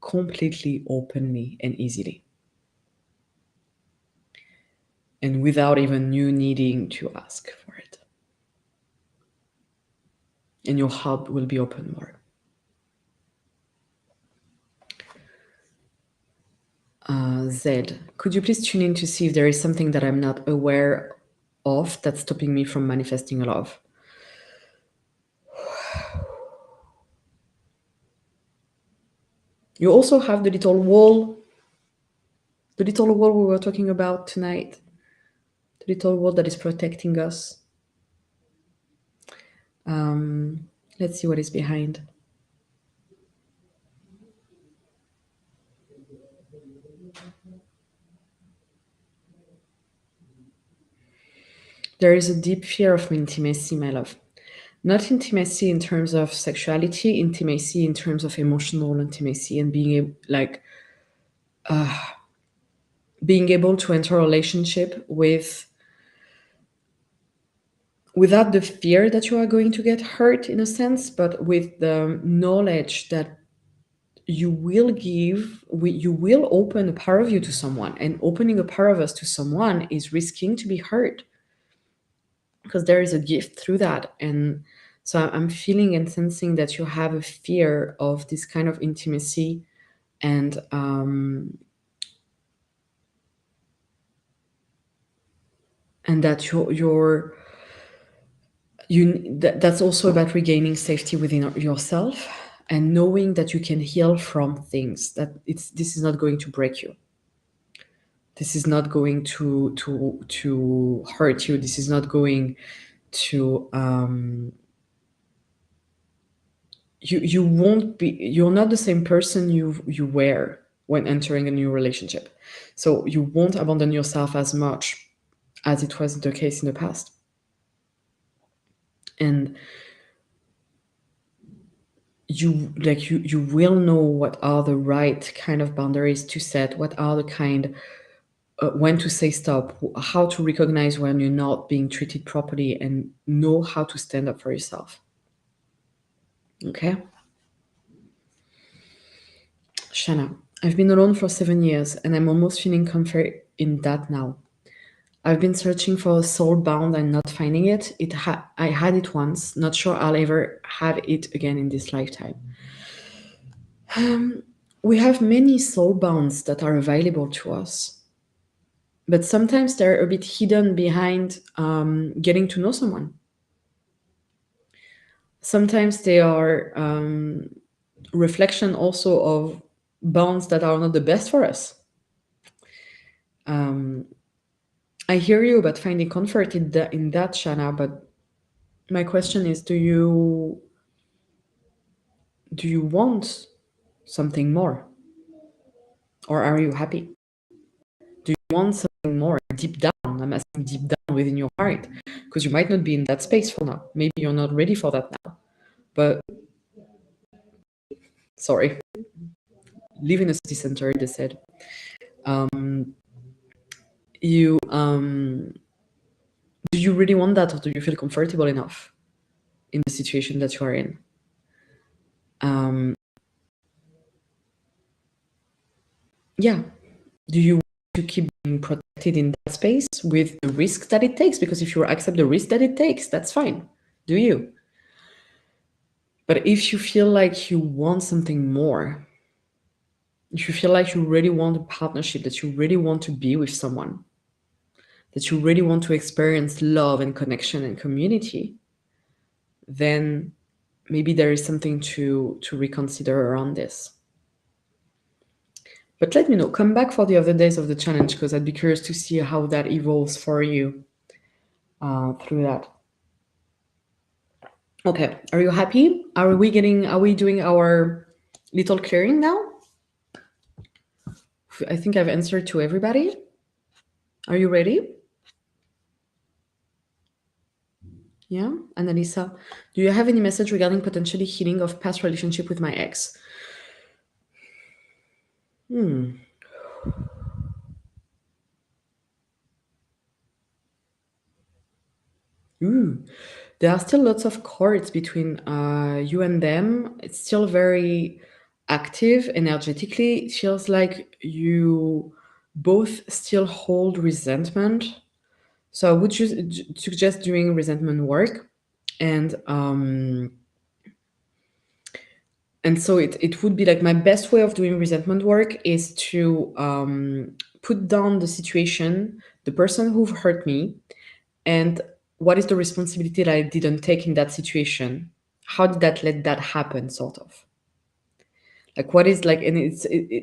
completely openly and easily, and without even you needing to ask for it, and your heart will be open more. Zed, could you please tune in to see if there is something that I'm not aware of that's stopping me from manifesting love? You also have the little wall we were talking about tonight, the little wall that is protecting us. Let's see what is behind. There is a deep fear of intimacy, my love. Not intimacy in terms of sexuality, intimacy in terms of emotional intimacy, and being able to enter a relationship without the fear that you are going to get hurt, in a sense, but with the knowledge that you will open a part of you to someone, and opening a part of us to someone is risking to be hurt, because there is a gift through that. And so I'm feeling and sensing that you have a fear of this kind of intimacy, and that that's also about regaining safety within yourself, and knowing that you can heal from things, that this is not going to break you, this is not going to hurt you, this is not going to you're not the same person you were when entering a new relationship, so you won't abandon yourself as much as it was the case in the past. And you will know what are the right kind of boundaries to set, what are the kind when to say stop, how to recognize when you're not being treated properly, and know how to stand up for yourself. Okay. Shanna, I've been alone for 7 years and I'm almost feeling comfort in that now. I've been searching for a soul bound and not finding it. I had it once, not sure I'll ever have it again in this lifetime. We have many soul bounds that are available to us, but sometimes they're a bit hidden behind getting to know someone. Sometimes they are reflection also of bonds that are not the best for us. I hear you about finding comfort in that, Shana, but my question is, do you want something more? Or are you happy? Do you want something more deep down? I'm asking deep down within your heart, because you might not be in that space for now. Maybe you're not ready for that now. But sorry, live in a city center, they said. You do you really want that, or do you feel comfortable enough in the situation that you are in? Yeah. Do you want to keep being protected in that space with the risk that it takes? Because if you accept the risk that it takes, that's fine. Do you? But if you feel like you want something more, if you feel like you really want a partnership, that you really want to be with someone, that you really want to experience love and connection and community, then maybe there is something to reconsider around this. But let me know. Come back for the other days of the challenge, because I'd be curious to see how that evolves for you through that. Okay, are you happy? Are we doing our little clearing now? I think I've answered to everybody. Are you ready? Yeah, Annalisa, do you have any message regarding potentially healing of past relationship with my ex? Hmm. Ooh. There are still lots of cords between you and them. It's still very active energetically. It feels like you both still hold resentment. So I would suggest doing resentment work, and so it would be like my best way of doing resentment work is to put down the situation, the person who hurt me, and what is the responsibility that I didn't take in that situation. How did that let that happen, sort of like what is like, and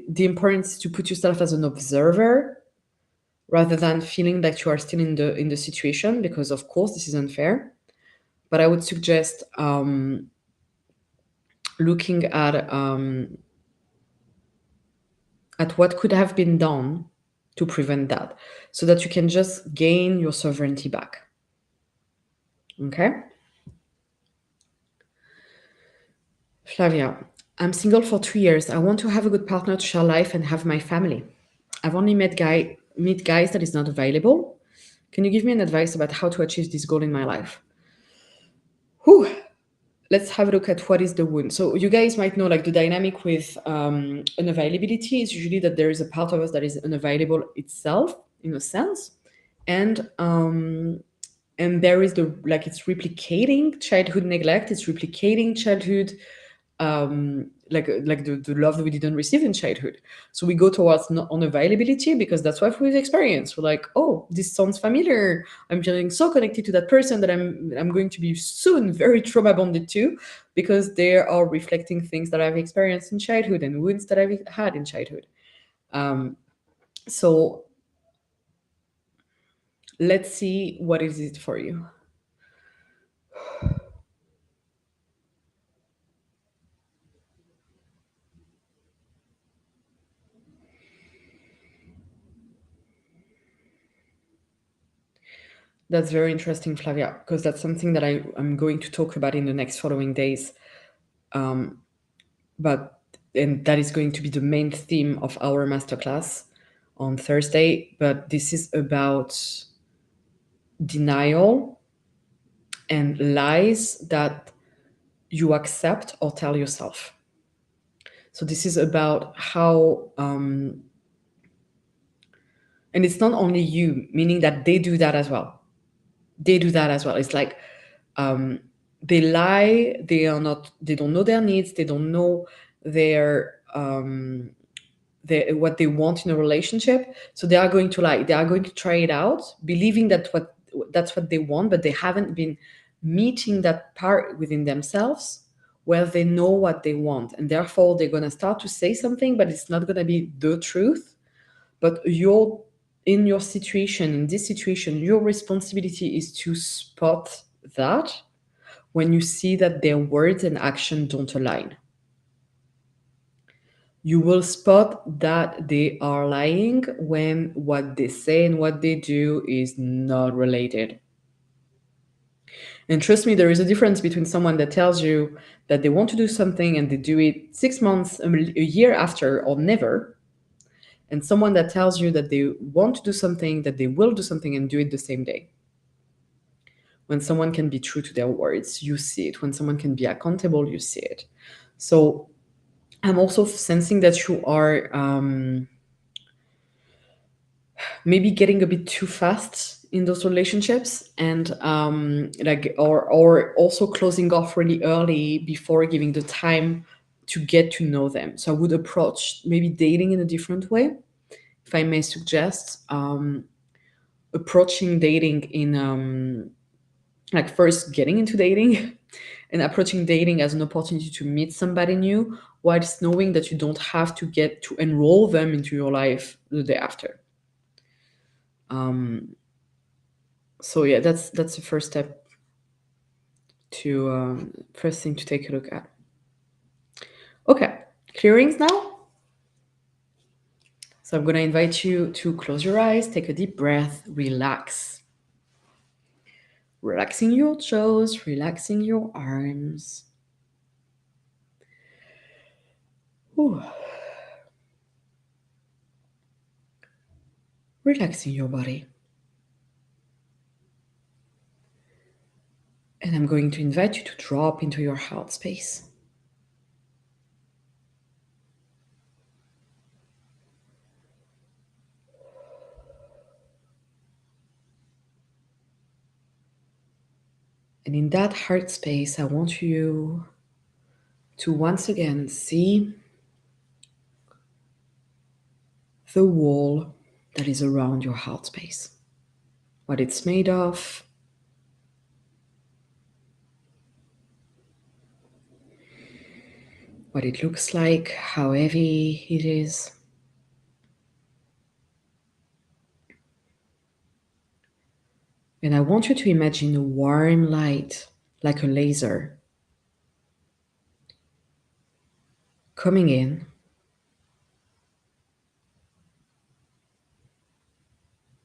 the importance is to put yourself as an observer rather than feeling that you are still in the situation, because of course this is unfair. But I would suggest looking at what could have been done to prevent that, so that you can just gain your sovereignty back. Okay? Flavia, I'm single for 2 years. I want to have a good partner to share life and have my family. I've only meet guys that is not available. Can you give me an advice about how to achieve this goal in my life? Whew. Let's have a look at what is the wound. So you guys might know, like, the dynamic with unavailability is usually that there is a part of us that is unavailable itself, in a sense, and there is the, like, it's replicating childhood neglect, it's replicating childhood like the love that we didn't receive in childhood. So we go towards unavailability because that's what we've experienced. We're like, oh, this sounds familiar. I'm feeling so connected to that person that I'm going to be soon very trauma bonded to, because they are reflecting things that I've experienced in childhood and wounds that I've had in childhood. So let's see what is it for you. That's very interesting, Flavia, because that's something that I'm going to talk about in the next following days. But and that is going to be the main theme of our masterclass on Thursday. But this is about denial and lies that you accept or tell yourself. So this is about how, and it's not only you, meaning that they do that as well. They do that as well. It's like, they lie. They are not. They don't know their needs. They don't know their what they want in a relationship. So they are going to lie. They are going to try it out, believing that that's what they want, but they haven't been meeting that part within themselves where they know what they want, and therefore they're going to start to say something, but it's not going to be the truth. But you're in your situation, in this situation, your responsibility is to spot that when you see that their words and action don't align. You will spot that they are lying when what they say and what they do is not related. And trust me, there is a difference between someone that tells you that they want to do something and they do it 6 months, a year after, or never, and someone that tells you that they want to do something, that they will do something and do it the same day. When someone can be true to their words, you see it. When someone can be accountable, you see it. So I'm also sensing that you are maybe getting a bit too fast in those relationships, and like, or also closing off really early before giving the time to get to know them. So I would approach maybe dating in a different way. If I may suggest, approaching dating in like first getting into dating and approaching dating as an opportunity to meet somebody new, whilst knowing that you don't have to get to enroll them into your life the day after. So yeah, that's the first step to first thing to take a look at. Okay, clearings now. So I'm going to invite you to close your eyes, take a deep breath, relax. Relaxing your jaws, relaxing your arms. Ooh. Relaxing your body. And I'm going to invite you to drop into your heart space. And in that heart space, I want you to once again see the wall that is around your heart space, what it's made of, what it looks like, how heavy it is. And I want you to imagine a warm light, like a laser, coming in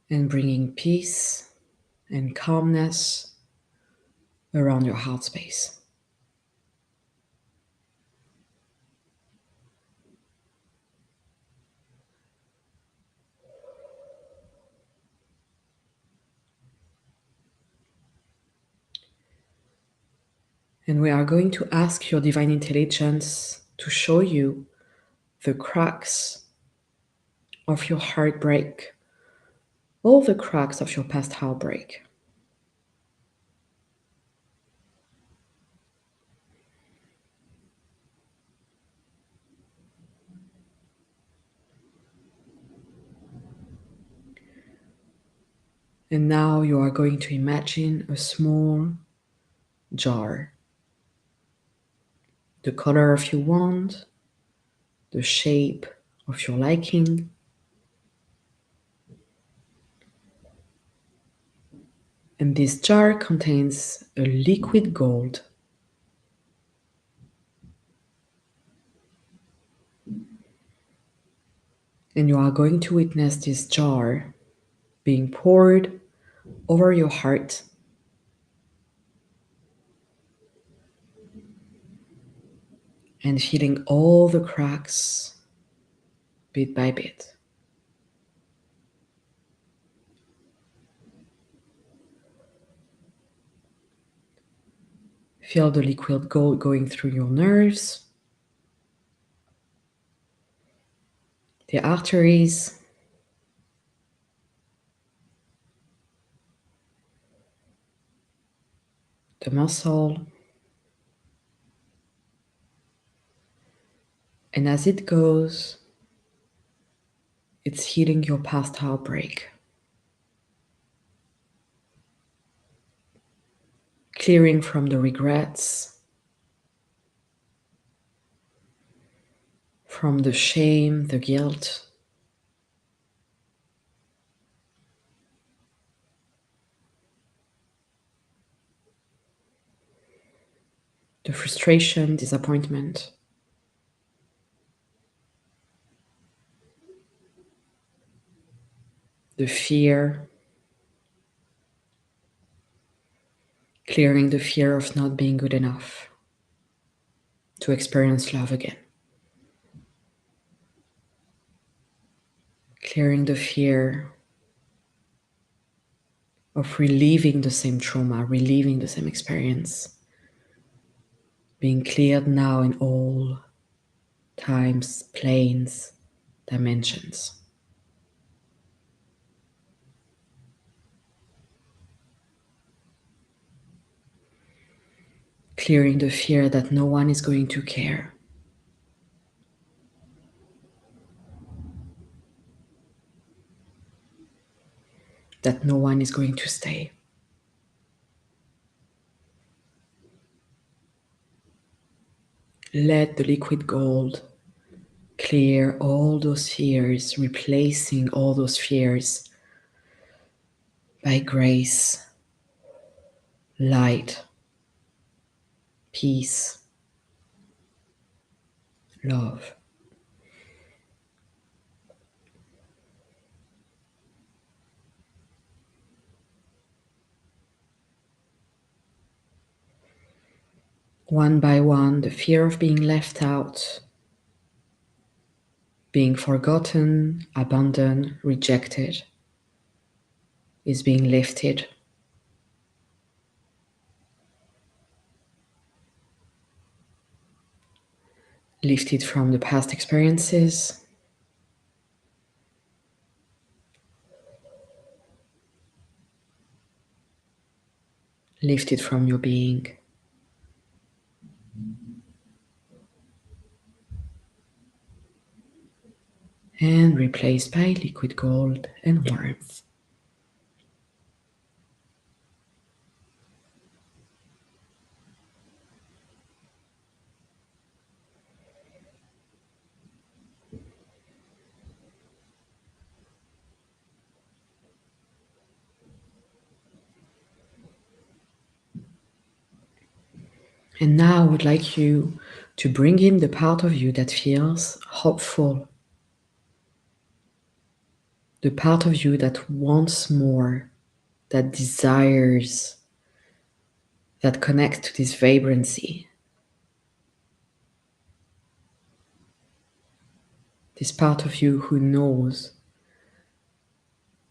and bringing peace and calmness around your heart space. And we are going to ask your divine intelligence to show you the cracks of your heartbreak, all the cracks of your past heartbreak. And now you are going to imagine a small jar, the color of your wand, the shape of your liking. And this jar contains a liquid gold. And you are going to witness this jar being poured over your heart. And feeling all the cracks bit by bit. Feel the liquid gold going through your nerves, the arteries, the muscle. And as it goes, it's healing your past heartbreak, clearing from the regrets, from the shame, the guilt, the frustration, disappointment, the fear, clearing the fear of not being good enough to experience love again. Clearing the fear of reliving the same trauma, reliving the same experience, being cleared now in all times, planes, dimensions. Clearing the fear that no one is going to care, that no one is going to stay. Let the liquid gold clear all those fears, replacing all those fears by grace, light, peace, love. One by one, the fear of being left out, being forgotten, abandoned, rejected is being lifted. Lifted from the past experiences, lifted from your being. And replaced by liquid gold and warmth. And now I would like you to bring in the part of you that feels hopeful, the part of you that wants more, that desires, that connects to this vibrancy. This part of you who knows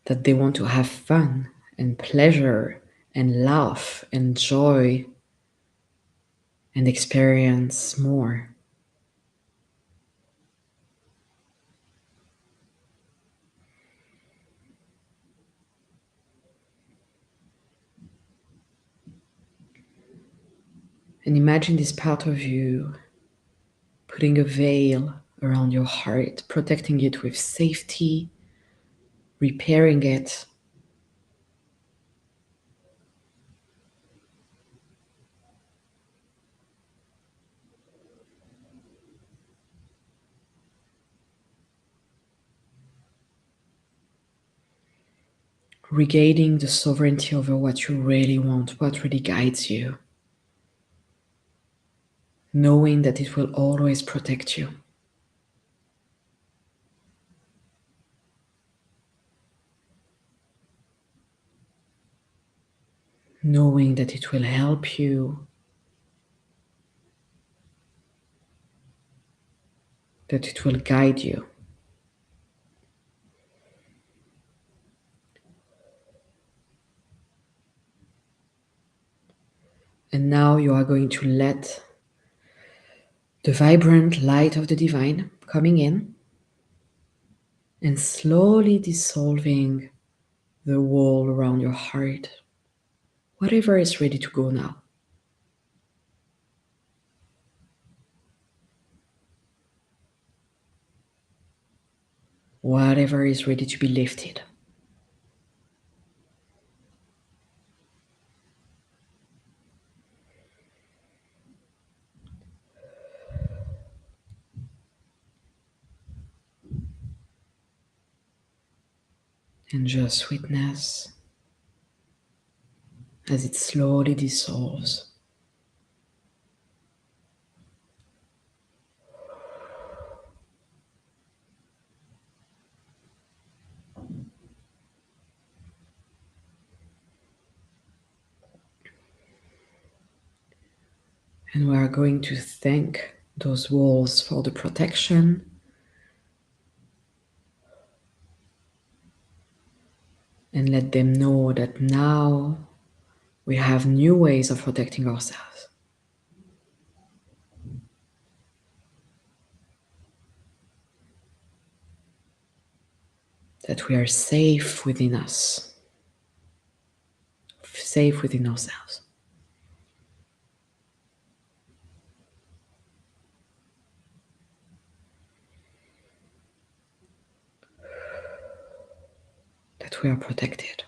that they want to have fun and pleasure and laugh and joy and experience more. And imagine this part of you putting a veil around your heart, protecting it with safety, repairing it, regaining the sovereignty over what you really want, what really guides you, knowing that it will always protect you. Knowing that it will help you, that it will guide you. And now you are going to let the vibrant light of the divine coming in and slowly dissolving the wall around your heart. Whatever is ready to go now. Whatever is ready to be lifted. And just witness as it slowly dissolves. And we are going to thank those walls for the protection and let them know that now we have new ways of protecting ourselves. That we are safe within us, safe within ourselves. That we are protected.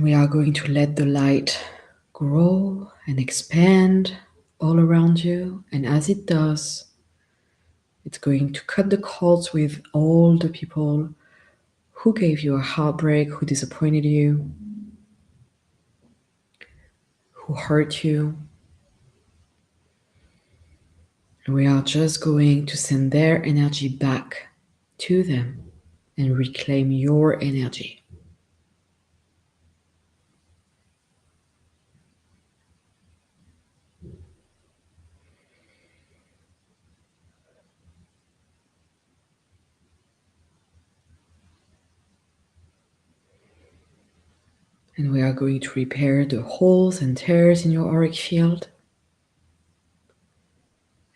We are going to let the light grow and expand all around you. And as it does, it's going to cut the cords with all the people who gave you a heartbreak, who disappointed you, who hurt you. And we are just going to send their energy back to them and reclaim your energy. And we are going to repair the holes and tears in your auric field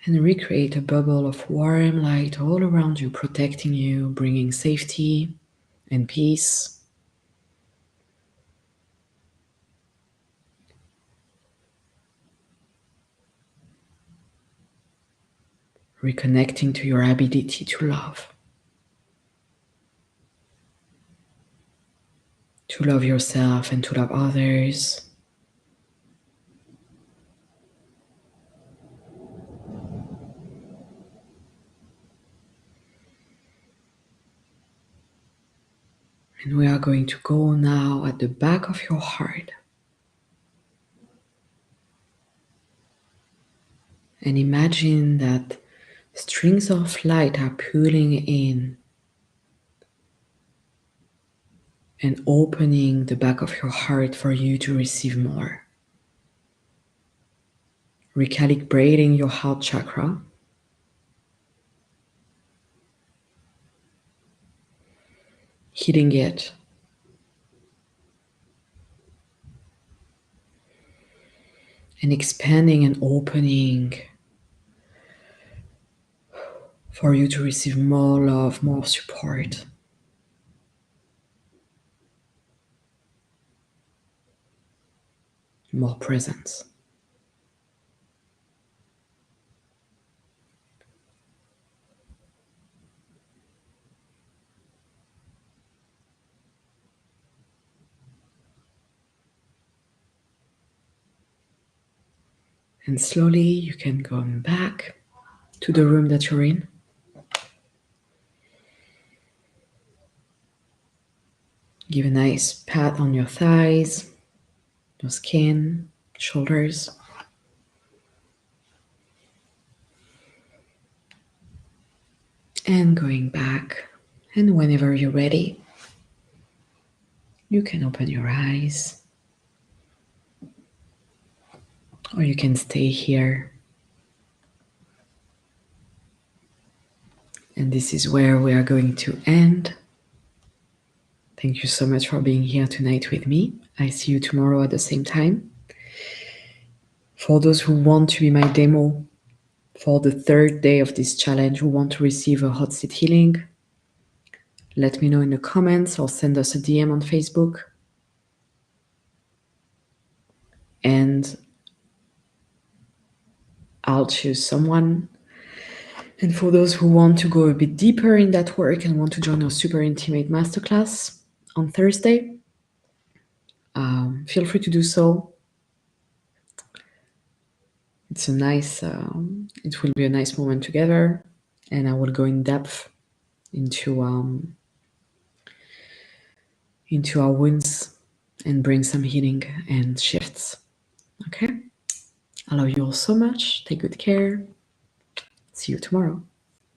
and recreate a bubble of warm light all around you, protecting you, bringing safety and peace. Reconnecting to your ability to love yourself and to love others. And we are going to go now at the back of your heart and imagine that strings of light are pulling in and opening the back of your heart for you to receive more. Recalibrating your heart chakra. Healing it. And expanding and opening for you to receive more love, more support. More presence. And slowly you can go back to the room that you're in. Give a nice pat on your thighs, your skin, shoulders. And going back. And whenever you're ready, you can open your eyes. Or you can stay here. And this is where we are going to end. Thank you so much for being here tonight with me. I see you tomorrow at the same time. For those who want to be my demo for the third day of this challenge, who want to receive a hot seat healing, let me know in the comments or send us a DM on Facebook. And I'll choose someone. And for those who want to go a bit deeper in that work and want to join our super intimate masterclass on Thursday, feel free to do so. It's a nice, it will be a nice moment together, and I will go in depth into our wounds and bring some healing and shifts. Okay? I love you all so much. Take good care. See you tomorrow.